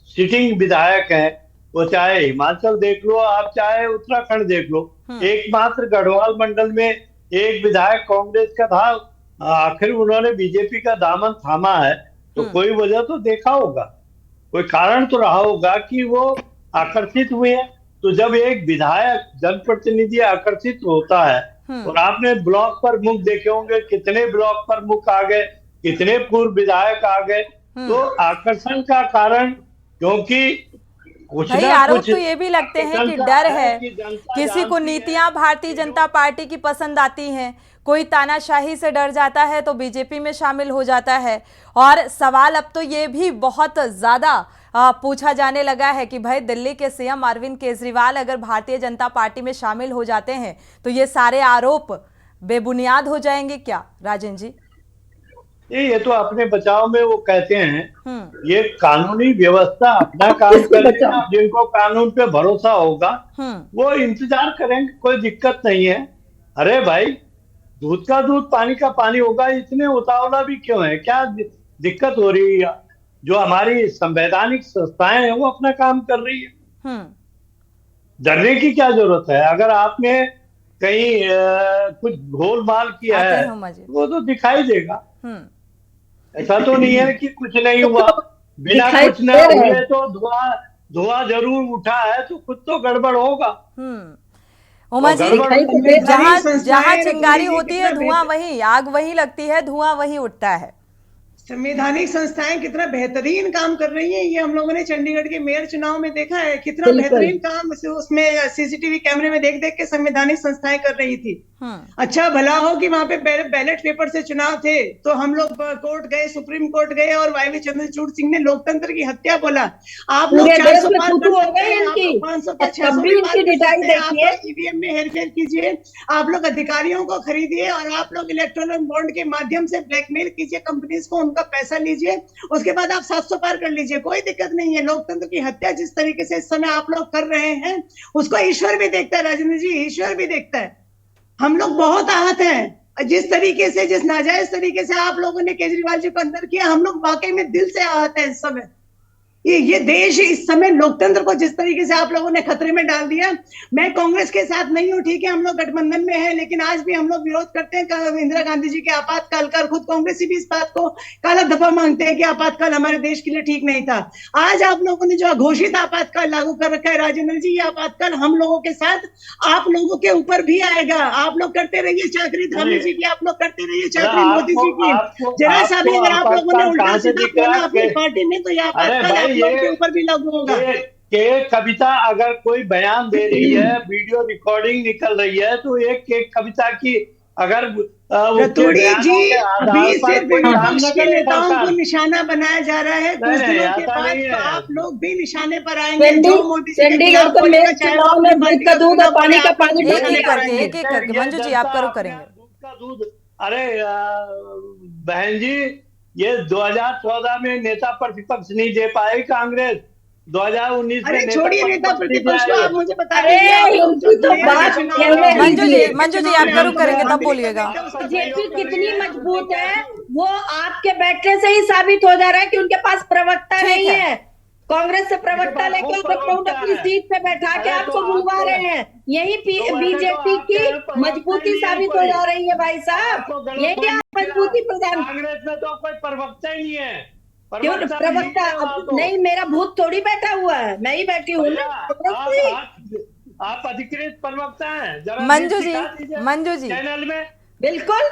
सिटिंग विधायक हैं, वो चाहे हिमाचल देख लो आप, चाहे उत्तराखंड देख लो, एकमात्र गढ़वाल मंडल में एक विधायक कांग्रेस का था, आखिर उन्होंने बीजेपी का दामन थामा है। तो कोई वजह तो देखा होगा, कोई कारण तो रहा होगा कि वो आकर्षित हुए हैं। तो जब एक विधायक जनप्रतिनिधि आकर्षित होता है, और आपने ब्लॉक प्रमुख देखे होंगे, कितने ब्लॉक प्रमुख आ गए, कितने पूर्व विधायक आ गए, तो आकर्षण का कारण क्योंकि भाई आरोप तो ये भी लगते हैं कि डर है, किसी को नीतियां भारतीय जनता पार्टी की पसंद आती हैं, कोई तानाशाही से डर जाता है तो बीजेपी में शामिल हो जाता है। और सवाल अब तो ये भी बहुत ज्यादा पूछा जाने लगा है कि भाई दिल्ली के सीएम अरविंद केजरीवाल अगर भारतीय जनता पार्टी में शामिल हो जाते हैं तो ये सारे आरोप बेबुनियाद हो जाएंगे क्या, राजन जी? ये तो अपने बचाव में वो कहते हैं, ये कानूनी व्यवस्था अपना काम करेगी, जिनको कानून पे भरोसा होगा वो इंतजार करेंगे, कोई दिक्कत नहीं है। अरे भाई, दूध का दूध पानी का पानी होगा, इतने उतावला भी क्यों है? क्या दिक्कत हो रही है? जो हमारी संवैधानिक संस्थाएं हैं वो अपना काम कर रही है, डरने की क्या जरूरत है? अगर आपने कहीं कुछ गोलमाल किया है वो तो दिखाई देगा। ऐसा तो नहीं है कि कुछ नहीं हुआ, बिना कुछ न हुए तो धुआं जरूर उठा है, तो कुछ तो गड़बड़ होगा। उमा जी, जहाँ चिंगारी होती है धुआं वहीं, आग वहीं लगती है, धुआं वहीं उठता है। संवैधानिक संस्थाएं कितना बेहतरीन काम कर रही हैं, ये हम लोगों ने चंडीगढ़ के मेयर चुनाव में देखा है। कितना बेहतरीन काम उसमें सीसीटीवी कैमरे में देख देख के संवैधानिक संस्थाएं कर रही थी। अच्छा भला हो कि वहां पे बैलेट पेपर से चुनाव थे, तो हम लोग कोर्ट गए, सुप्रीम कोर्ट गए, और वाईवी चंद्रचूड़ सिंह ने लोकतंत्र की हत्या बोला। आप लोग 400 पार करते हैं, आप लोग 500 पर 600 ईवीएम में हेरफेर कीजिए, आप लोग अधिकारियों को खरीदिए, और आप लोग इलेक्ट्रॉनिक बॉन्ड के माध्यम से ब्लैकमेल कीजिए कंपनीज को, उनका पैसा लीजिए, उसके बाद आप 700 पार कर लीजिए, कोई दिक्कत नहीं है। लोकतंत्र की हत्या जिस तरीके से इस समय आप लोग कर रहे हैं, उसको ईश्वर भी देखता है, राजेंद्र जी, ईश्वर भी देखता है। हम लोग बहुत आहत हैं जिस तरीके से, जिस नाजायज तरीके से आप लोगों ने केजरीवाल जी को अंदर किया। हम लोग वाकई में दिल से आहत हैं इस समय। ये देश इस समय लोकतंत्र को जिस तरीके से आप लोगों ने खतरे में डाल दिया। मैं कांग्रेस के साथ नहीं हूं, ठीक है, हम लोग गठबंधन में हैं, लेकिन आज भी हम लोग विरोध करते हैं इंदिरा गांधी जी के आपातकाल का। खुद कांग्रेसी भी इस बात को काला धब्बा मांगते हैं कि आपातकाल हमारे देश के लिए ठीक नहीं था। आज आप लोगों ने जो घोषित आपातकाल लागू कर रखा है राजेंद्र जी, ये आपातकाल हम लोगों के साथ आप लोगों के ऊपर भी आएगा। आप लोग करते रहिए चाकरी धामी जी की, आप लोग करते रहिए चाकरी मोदी जी की। जरा सा भी अगर आप लोगों ने उल्टा सीधा बोला अपनी पार्टी में, तो ये आपातकाल के ऊपर भी लागू होगा। कविता अगर कोई बयान दे रही है, वीडियो रिकॉर्डिंग निकल रही है, तो एक कविता की अगर रतूड़ी जी, अभी सिर्फ विपक्ष के नेताओं को निशाना बनाया जा रहा है, कुछ दिनों के बाद आप लोग भी निशाने पर आएंगे। जो मोदी चंडीगढ़ को मेयर चुनाव में दूध का दूध और पानी का पानी, एक एक करके मंजू जी आप करो करेंगे। दूध का दूध, अरे बहन जी, ये 2014 में नेता प्रतिपक्ष नहीं दे पाई कांग्रेस, 2019 में छोड़िए नेता प्रतिपक्ष को, आप मुझे बता मंजू जी आप करो करेंगे तब बोलिएगा। बीजेपी कितनी मजबूत है वो आपके बैठने से ही साबित हो जा रहा है कि उनके पास प्रवक्ता नहीं है। कांग्रेस से प्रवक्ता लेकर अपनी सीट पे बैठा के आपको बुलवा रहे हैं। यही बीजेपी की मजबूती साबित हो जा रही है भाई साहब, यही आप मजबूती प्रदान। कांग्रेस में तो कोई प्रवक्ता ही नहीं है। क्यों प्रवक्ता नहीं? मेरा भूत थोड़ी बैठा हुआ है, मैं ही बैठी हूँ ना। आप अधिकृत प्रवक्ता हैं। मंजू जी चैनल में बिल्कुल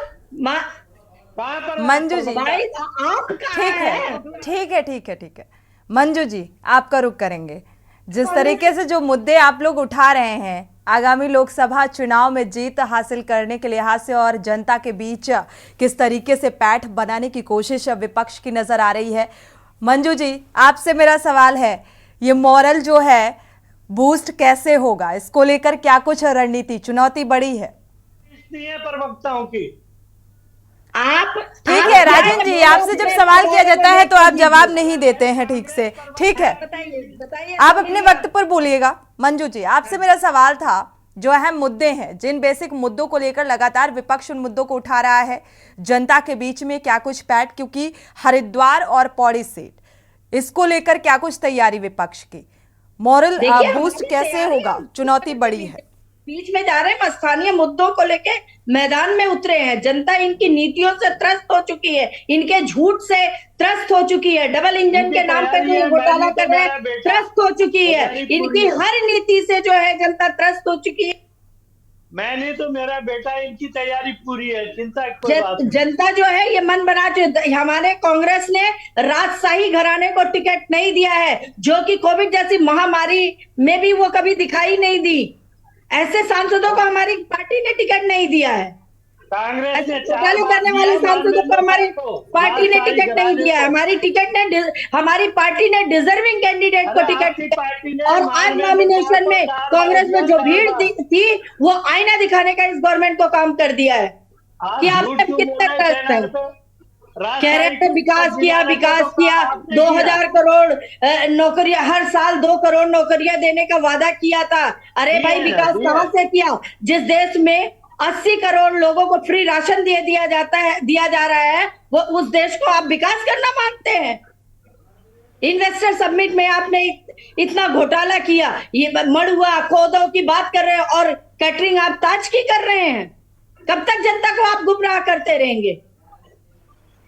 मंजू जी ठीक है मंजू जी आपका रुख करेंगे। जिस तरीके से जो मुद्दे आप लोग उठा रहे हैं, आगामी लोकसभा चुनाव में जीत हासिल करने के लिहाज से और जनता के बीच किस तरीके से पैठ बनाने की कोशिश विपक्ष की नजर आ रही है। मंजू जी आपसे मेरा सवाल है, ये मॉरल जो है बूस्ट कैसे होगा, इसको लेकर क्या कुछ रणनीति, चुनौती बड़ी है? प्रवक्ताओं की आप ठीक है राजन जी, आपसे जब सवाल किया जाता है तो आप जवाब नहीं देते हैं ठीक से, ठीक है आप अपने वक्त पर बोलिएगा। मंजू जी आपसे मेरा सवाल था, जो अहम मुद्दे हैं, जिन बेसिक मुद्दों को लेकर लगातार विपक्ष उन मुद्दों को उठा रहा है, जनता के बीच में क्या कुछ पैठ, क्योंकि हरिद्वार और पौड़ी सीट, इसको लेकर क्या कुछ तैयारी विपक्ष की, मॉरल बूस्ट कैसे होगा, चुनौती बड़ी है? बीच में जा रहे हैं, स्थानीय मुद्दों को लेके मैदान में उतरे हैं। जनता इनकी नीतियों से त्रस्त हो चुकी है, इनके झूठ से त्रस्त हो चुकी है, डबल इंजन के नाम पे जो घोटाला कर रहे हैं त्रस्त हो चुकी है, इनकी हर नीति से जो है जनता त्रस्त हो चुकी है। मैंने तो मेरा बेटा, इनकी तैयारी पूरी है, चिंता की कोई बात नहीं। जनता जो है ये मन बना चुकी। हमारे कांग्रेस ने राजशाही घराने को टिकट नहीं दिया है, जो कि कोविड जैसी महामारी में भी वो कभी दिखाई नहीं दी। ऐसे सांसदों को हमारी पार्टी ने टिकट नहीं दिया है। कांग्रेस ने घोटाले करने वाले सांसदों को हमारी पार्टी ने टिकट नहीं दिया है। हमारी पार्टी ने डिजर्विंग कैंडिडेट को टिकट, और आज नॉमिनेशन में कांग्रेस में जो भीड़ थी वो आईना दिखाने का इस गवर्नमेंट को काम कर दिया है कि आपने कितने ट्रस्ट है। कह रहे थे विकास किया 2000 करोड़ नौकरियां, हर साल 2 करोड़ नौकरियां देने का वादा किया था। अरे भाई, विकास कहां से किया? जिस देश में 80 करोड़ लोगों को फ्री राशन दिया जा रहा है, वो उस देश को आप विकास करना मानते हैं? इन्वेस्टर समिट में आपने इतना घोटाला किया, ये मड़ुआ कोदो की बात कर रहे हैं और कैटरिंग आप ताज की कर रहे हैं। कब तक जनता को आप गुमराह करते रहेंगे?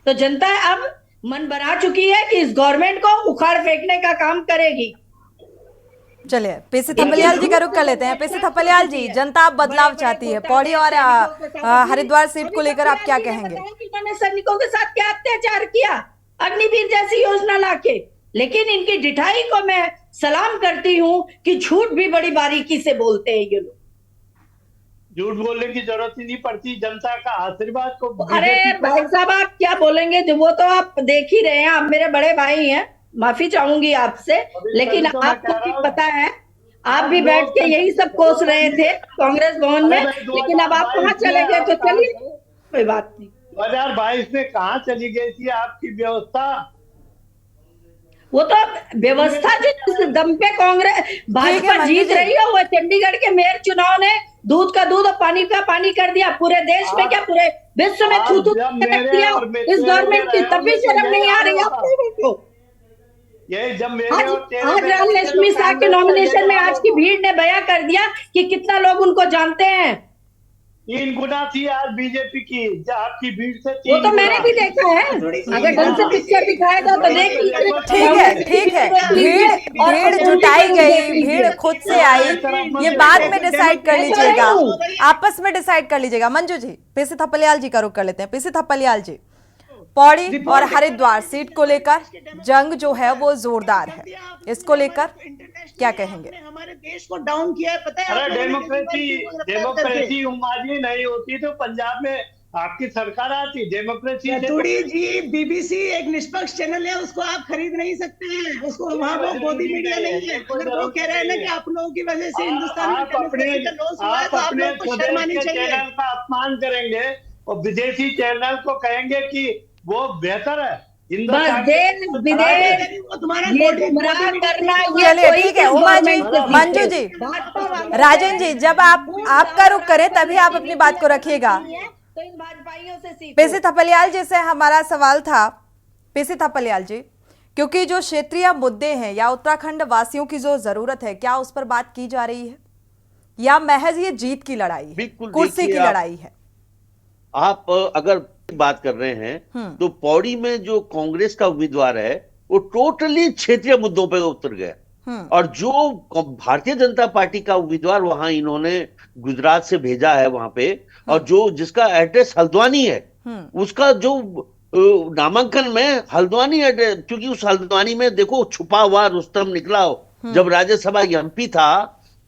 तो जनता अब मन बना चुकी है कि इस गवर्नमेंट को उखाड़ फेंकने का काम करेगी। चलिए पीसी थपलियाल जी का रुख कर लेते हैं। पीसी थपलियाल जी, जनता अब बदलाव चाहती है। पौड़ी और हरिद्वार सीट को लेकर आप क्या कहेंगे? इन्होंने सैनिकों के साथ क्या अत्याचार किया, अग्निवीर जैसी योजना लाके। लेकिन इनकी ढिठाई को मैं सलाम करती हूँ कि झूठ भी बड़ी बारीकी से बोलते हैं ये लोग। झूठ बोलने की जरूरत ही नहीं पड़ती, जनता का आशीर्वाद को। अरे भाई साहब, आप क्या बोलेंगे? वो तो आप देख ही रहे हैं, आप मेरे बड़े भाई हैं, माफी चाहूंगी आपसे, लेकिन आपको भी पता है, आप भी बैठ के यही सब कोस रहे थे कांग्रेस भवन में, लेकिन अब आप कहाँ चले गए? तो चलिए, कोई बात नहीं। 2022 में कहाँ चली गई थी आपकी व्यवस्था? वो तो व्यवस्था जिस दम पे कांग्रेस भाजपा जीत रही है, वो चंडीगढ़ के मेयर चुनाव ने दूध का दूध और पानी का पानी कर दिया। पूरे देश में क्या, पूरे विश्व में थू दिया इस गवर्नमेंट की। तब भी शर्म नहीं आ रही आपको? ये जब आज राजलक्ष्मी शाह के नॉमिनेशन में आज की भीड़ ने बयां कर दिया कि कितना लोग उनको जानते हैं। 3 गुना थी आज बीजेपी की, आपकी भीड़ से 3 वो तो मैंने भी देखा है, अगर ढंग से पिक्चर दिखाएगा तो देख लीजिए। ठीक है, भीड़ जुटाई गई, भीड़ खुद से आई, ये बाद में डिसाइड कर लीजिएगा, आपस में डिसाइड कर लीजिएगा। मंजू जी, पीसी थपलियाल जी का रुख कर लेते हैं। पीसी थपलियाल जी, पौड़ी और हरिद्वार सीट को लेकर जंग जो है वो जोरदार है, इसको लेकर क्या कहेंगे? हमारे देश को डाउन किया है, पता है? अरे डेमोक्रेसी उमाजी नहीं होती तो पंजाब में आपकी सरकार आती। डेमोक्रेसी थोड़ी जी, बीबीसी एक निष्पक्ष चैनल है, उसको आप खरीद नहीं सकते हैं, उसको वहाँ वो मोदी मीडिया नहीं है। अगर वो कह रहे हैं ना कि आप लोगों की वजह से हिंदुस्तान में डेमोक्रेसी का लॉस हुआ है, तो आप लोगों को शर्म आनी चाहिए। चैनल का अपमान करेंगे और विदेशी चैनल को कहेंगे कि वो बेहतर है। बस देश विदेश ये गुमराह करना, चलिए ठीक है। उमा जी, मंजू जी, राजन जी, जब आपका रुख करें तभी आप अपनी बात को रखिएगा। तो इन भाजपाइयों से सीखो। पीसी थपलियाल जी से हमारा सवाल था, पीसी थपलियाल जी, क्योंकि जो क्षेत्रीय मुद्दे हैं या उत्तराखंड वासियों की जो जरूरत है, क्या उस पर बात की जा रही है या महज ये जीत की लड़ाई है, कुर्सी की लड़ाई है? आप अगर बात कर रहे हैं तो पौड़ी में जो कांग्रेस का उम्मीदवार है वो टोटली क्षेत्रीय मुद्दों पर उतर गया, और जो भारतीय जनता पार्टी का उम्मीदवार वहां इन्होंने गुजरात से भेजा है वहां पे, और जो जिसका एड्रेस हल्द्वानी है, उसका जो नामांकन में हल्द्वानी एड्रेस, क्योंकि उस हल्द्वानी में देखो छुपा हुआ रुस्तम निकला। जब राज्यसभा एमपी था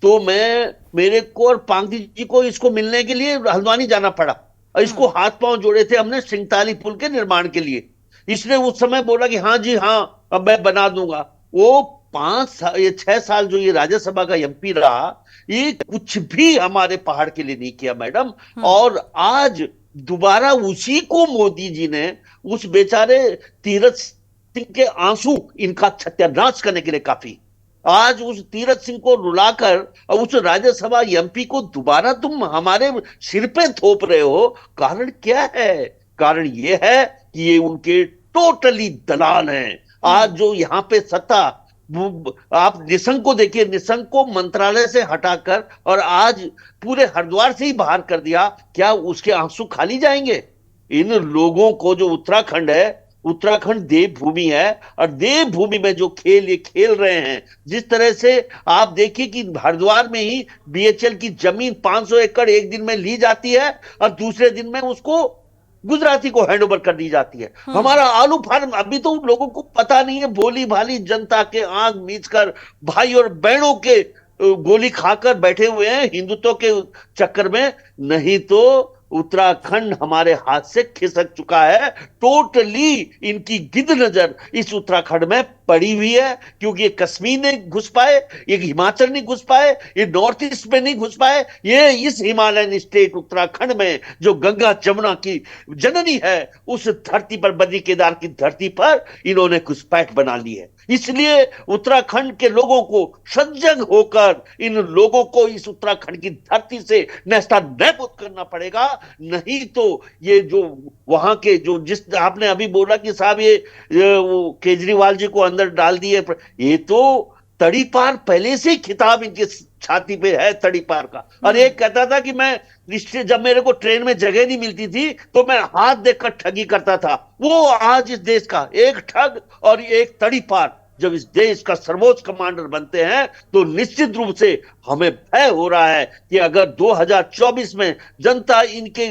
तो मेरे को और पांगदी जी को इसको मिलने के लिए हल्द्वानी जाना पड़ा, और इसको हाथ पांव जोड़े थे हमने सिंगताली पुल के निर्माण के लिए। इसने उस समय बोला कि हाँ जी हाँ, अब मैं बना दूंगा। वो 6 साल जो ये राज्यसभा का एमपी रहा, ये कुछ भी हमारे पहाड़ के लिए नहीं किया मैडम। और आज दोबारा उसी को मोदी जी ने, उस बेचारे तीरथ सिंह के आंसू इनका सत्यानाश करने के लिए काफी, आज उस तीरथ सिंह को रुलाकर और उस राज्यसभा एमपी को दोबारा तुम हमारे सिर पे थोप रहे हो। कारण क्या है? कारण ये है कि ये उनके टोटली दलाल हैं। आज जो यहाँ पे सत्ता आप निशंक को देखिए, निशंक को मंत्रालय से हटाकर और आज पूरे हरिद्वार से ही बाहर कर दिया। क्या उसके आंसू खाली जाएंगे? इन लोगों को, जो उत्तराखंड है, उत्तराखंड देवभूमि है, और देवभूमि में जो खेल ये खेल रहे हैं, जिस तरह से आप देखिए कि हरिद्वार में ही बीएचएल की जमीन 500 एकड़ एक दिन में ली जाती है और दूसरे दिन में उसको गुजराती को हैंडओवर कर दी जाती है। हमारा आलू फार्म, अभी तो लोगों को पता नहीं है, भोली भाली जनता के आंख मीच कर, भाई और बहनों के गोली खाकर बैठे हुए हैं हिंदुत्व के चक्कर में। नहीं तो उत्तराखंड हमारे हाथ से खिसक चुका है। टोटली इनकी गिद्ध नजर इस उत्तराखंड में पड़ी हुई है, क्योंकि ये कश्मीर नहीं घुस पाए, ये हिमाचल नहीं घुस पाए, ये नॉर्थ ईस्ट में नहीं घुस पाए। ये इस हिमालयन स्टेट उत्तराखंड में, जो गंगा जमुना की जननी है, उस धरती पर, बद्री केदार की धरती पर इन्होंने घुसपैठ बना ली है। इसलिए उत्तराखंड के लोगों को सजग होकर इन लोगों को इस उत्तराखंड की धरती से नेस्तनाबूद करना पड़ेगा। नहीं तो ये जो वहां के, जो जिस आपने अभी बोला कि साहब ये वो केजरीवाल जी को अंदर डाल दिए, ये तो तड़ी पार पहले से खिताब इनकी छाती पे है, तड़ी पार का। और एक कहता था कि मैं, जब मेरे को ट्रेन में जगह नहीं मिलती थी तो मैं हाथ देखकर ठगी करता था। वो आज इस देश का एक ठग और एक तड़ी पार जब इस देश का सर्वोच्च कमांडर बनते हैं, तो निश्चित रूप से हमें भय हो रहा है कि अगर 2024 में जनता इनके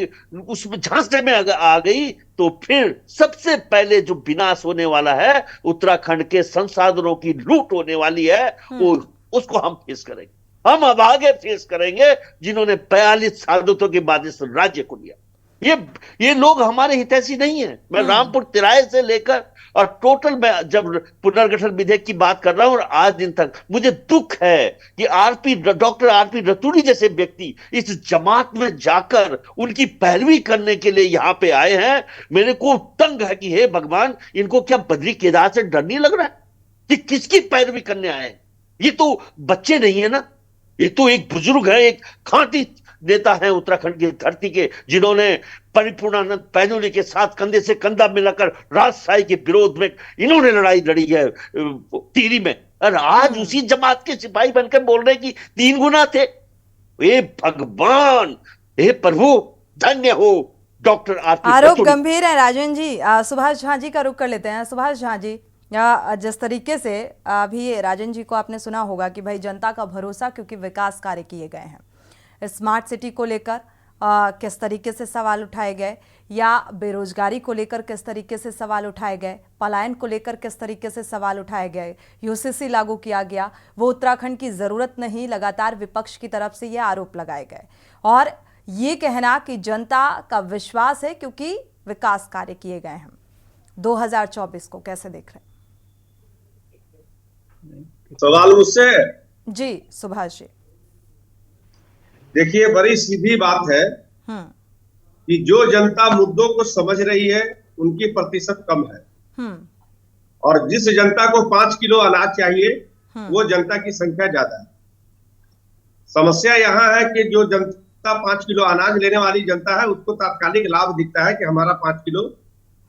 उसमें झांसे में आ गई तो फिर सबसे पहले जो विनाश होने वाला है, उत्तराखंड के संसाधनों की लूट होने वाली है, वो उसको हम फेस करेंगे। हम अब आगे फेस करेंगे जिन्होंने 42 सादतों के बाद इस राज्य को लिया। ये लोग हमारे हितैषी नहीं है। मैं रामपुर तिराहे से लेकर और टोटल मैं जब पुनर्गठन विधेयक की बात कर रहा हूं, और आज दिन तक मुझे दुख है कि डॉक्टर आरपी रतूड़ी जैसे व्यक्ति इस जमात में जाकर उनकी पैरवी करने के लिए यहां पे आए हैं। मेरे को तंग है कि हे भगवान, इनको क्या बद्री केदार से डर नहीं लग रहा है कि किसकी पैरवी करने आए हैं? ये तो बच्चे नहीं है ना, ये तो एक बुजुर्ग है, एक खांटी नेता है उत्तराखंड की धरती के, जिन्होंने परिपूर्णानंद पैनुली के साथ कंधे से कंधा मिलाकर राजशाही के विरोध में इन्होंने लड़ाई लड़ी है टिहरी में, और आज उसी जमात के सिपाही बनकर बोल रहे कि 3 गुना थे। हे भगवान, हे प्रभु, धन्य हो डॉक्टर आरपी। आरोप गंभीर है राजन जी। सुभाष झा जी का रुख कर लेते हैं। सुभाष झा जी, जिस तरीके से अभी राजन जी को आपने सुना होगा कि भाई जनता का भरोसा, क्योंकि विकास कार्य किए गए हैं, स्मार्ट सिटी को लेकर किस तरीके से सवाल उठाए गए, या बेरोजगारी को लेकर किस तरीके से सवाल उठाए गए, पलायन को लेकर किस तरीके से सवाल उठाए गए, यूसीसी लागू किया गया, वो उत्तराखंड की ज़रूरत नहीं, लगातार विपक्ष की तरफ से ये आरोप लगाए गए, और ये कहना कि जनता का विश्वास है क्योंकि विकास कार्य किए गए हैं। 2024 को कैसे देख रहे हैं? सवाल मुझसे? जी सुभाष जी। देखिए, बड़ी सीधी बात है कि जो जनता मुद्दों को समझ रही है उनकी प्रतिशत कम है, और जिस जनता को 5 किलो अनाज चाहिए वो जनता की संख्या ज्यादा है। समस्या यहाँ है कि जो जनता 5 किलो अनाज लेने वाली जनता है, उसको तात्कालिक लाभ दिखता है कि हमारा 5 किलो,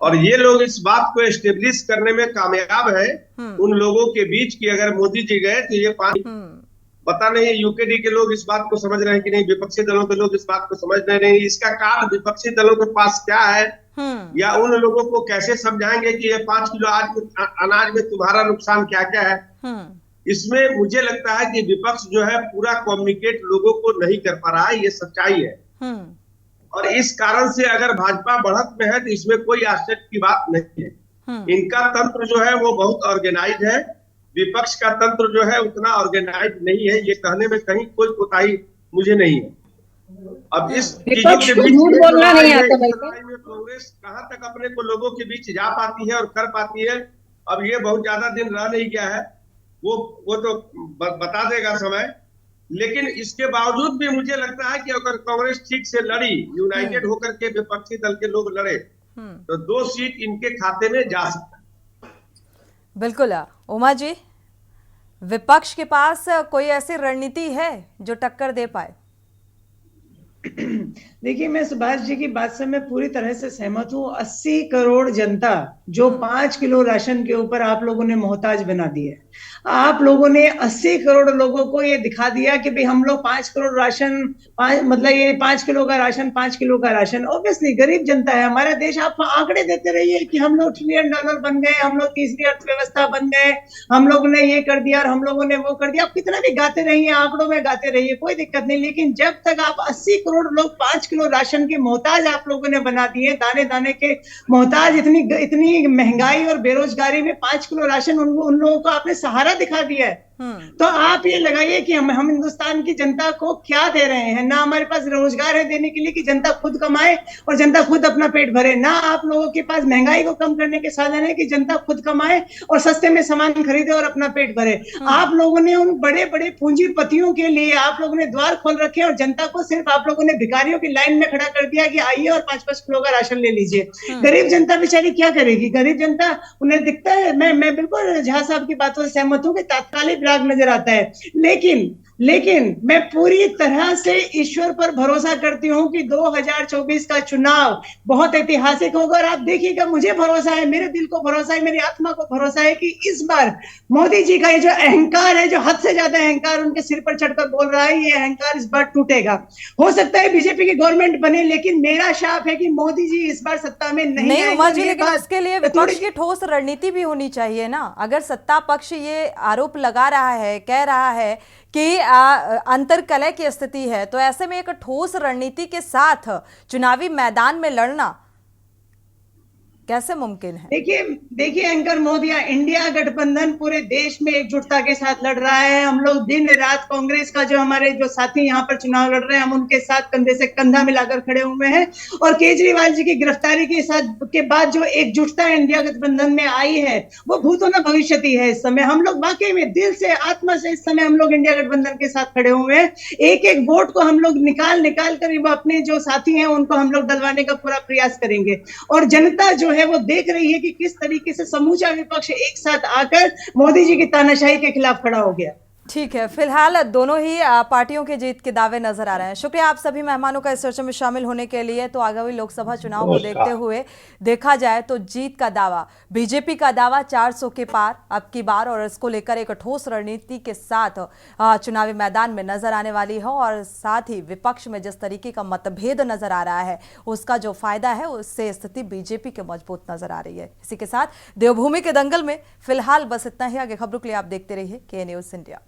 और ये लोग इस बात को एस्टेब्लिश करने में कामयाब है उन लोगों के बीच कि अगर मोदी जी गए तो ये 5, पता नहीं यूकेडी के लोग इस बात को समझ रहे हैं कि नहीं, विपक्षी दलों के लोग इस बात को समझ रहे नहीं। इसका कारण विपक्षी दलों के पास क्या है, या उन लोगों को कैसे समझाएंगे कि ये 5 किलो अनाज में तुम्हारा नुकसान क्या क्या है। इसमें मुझे लगता है कि विपक्ष जो है पूरा कम्युनिकेट लोगों को नहीं कर पा रहा है, ये सच्चाई है। और इस कारण से अगर भाजपा बढ़त में है तो इसमें कोई आश्चर्य की बात नहीं है। इनका तंत्र जो है वो बहुत ऑर्गेनाइज है, विपक्ष का तंत्र जो है उतना ऑर्गेनाइज नहीं है। ये कहने में कहीं कोई कोताही मुझे नहीं है। अब इस चीजों के बीच में कांग्रेस कहां तक अपने को लोगों के बीच जा पाती है और कर पाती है, अब ये बहुत ज्यादा दिन रह नहीं गया है, वो तो बता देगा समय। लेकिन इसके बावजूद भी मुझे लगता है कि अगर कांग्रेस ठीक से लड़ी, यूनाइटेड होकर के विपक्षी दल के लोग लड़े, तो 2 सीट इनके खाते में जा सकता है। बिल्कुल। उमा जी, विपक्ष के पास कोई ऐसी रणनीति है जो टक्कर दे पाए? देखिए, मैं सुभाष जी की बात से मैं पूरी तरह से सहमत हूँ। 80 करोड़ जनता जो 5 किलो राशन के ऊपर आप लोगों ने मोहताज बना दी है। आप लोगों ने 80 करोड़ लोगों को ये दिखा दिया कि भाई हम लोग 5 करोड़ राशन, मतलब ये 5 किलो का राशन, 5 किलो का राशन। ऑब्वियसली गरीब जनता है हमारा देश। आप आंकड़े देते रहिए कि हम लोग $1 ट्रिलियन बन गए, हम लोग तीसरी अर्थव्यवस्था बन गए, हम लोग ने ये कर दिया और हम लोगों ने वो कर दिया। आप कितना भी गाते रहिए, आंकड़ों में गाते रहिए, कोई दिक्कत नहीं। लेकिन जब तक आप 80 करोड़ लोग 5 किलो राशन के मोहताज आप लोगों ने बना दिए, दाने दाने के मोहताज, इतनी महंगाई और बेरोजगारी में 5 किलो राशन उन लोगों को आपने सहारा दिखा दिया है। तो आप ये लगाइए कि हम हिंदुस्तान की जनता को क्या दे रहे हैं। ना हमारे पास रोजगार है देने के लिए कि जनता खुद कमाए और जनता खुद अपना पेट भरे, ना आप लोगों के पास महंगाई को कम करने के साधन है कि जनता खुद कमाए और सस्ते में सामान खरीदे और अपना पेट भरे। आप लोगों ने उन बड़े बड़े पूंजीपतियों के लिए आप लोगों ने द्वार खोल रखे और जनता को सिर्फ आप लोगों ने भिखारियों की लाइन में खड़ा कर दिया कि आइए और 5-5 किलो का राशन ले लीजिए। गरीब जनता बेचारी क्या करेगी? गरीब जनता, उन्हें दिखता है, मैं बिल्कुल झा साहब की बातों से सहमत हूँ कि तात्कालिक नजर आता है, लेकिन मैं पूरी तरह से ईश्वर पर भरोसा करती हूं कि 2024 का चुनाव बहुत ऐतिहासिक होगा। और आप देखिएगा, मुझे भरोसा है, मेरे दिल को भरोसा है, मेरी आत्मा को भरोसा है कि इस बार मोदी जी का ये जो अहंकार है, जो हद से ज्यादा अहंकार उनके सिर पर चढ़कर बोल रहा है, ये अहंकार इस बार टूटेगा। हो सकता है बीजेपी की गवर्नमेंट बने, लेकिन मेरा शाप है कि मोदी जी इस बार सत्ता में नहीं उमा जी, लेकिन उसके लिए विपक्ष की ठोस रणनीति भी होनी चाहिए ना। अगर सत्ता पक्ष ये आरोप लगा रहा है, कह रहा है कि अंतर्कलह की स्थिति है, तो ऐसे में एक ठोस रणनीति के साथ चुनावी मैदान में लड़ना कैसे मुमकिन है? देखिए एंकर मोदिया, इंडिया गठबंधन पूरे देश में एकजुटता के साथ लड़ रहा है। हम लोग दिन रात कांग्रेस का जो हमारे जो साथी यहाँ पर चुनाव लड़ रहे हैं, हम उनके साथ कंधे से कंधा मिलाकर खड़े हुए हैं। और केजरीवाल जी की गिरफ्तारी के बाद जो एकजुटता इंडिया गठबंधन में आई है, वो भूतो न भविष्यति है। इस समय हम लोग वाकई में दिल से, आत्मा से इस समय हम लोग इंडिया गठबंधन के साथ खड़े हुए हैं। एक एक वोट को हम लोग निकाल कर अपने जो साथी हैं उनको हम लोग डलवाने का पूरा प्रयास करेंगे। और जनता जो है वो देख रही है कि किस तरीके से समूचा विपक्ष एक साथ आकर मोदी जी की तानाशाही के खिलाफ खड़ा हो गया। ठीक है, फिलहाल दोनों ही पार्टियों के जीत के दावे नजर आ रहे हैं। शुक्रिया आप सभी मेहमानों का इस चर्चा में शामिल होने के लिए। तो आगामी लोकसभा चुनाव को देखते हुए देखा जाए तो जीत का दावा, बीजेपी का दावा 400 के पार अब की बार, और इसको लेकर एक ठोस रणनीति के साथ चुनावी मैदान में नजर आने वाली है। और साथ ही विपक्ष में जिस तरीके का मतभेद नजर आ रहा है, उसका जो फायदा है उससे स्थिति बीजेपी के मजबूत नजर आ रही है। इसी के साथ देवभूमि के दंगल में फिलहाल बस इतना ही। आगे खबरों के लिए आप देखते रहिए के न्यूज़ इंडिया।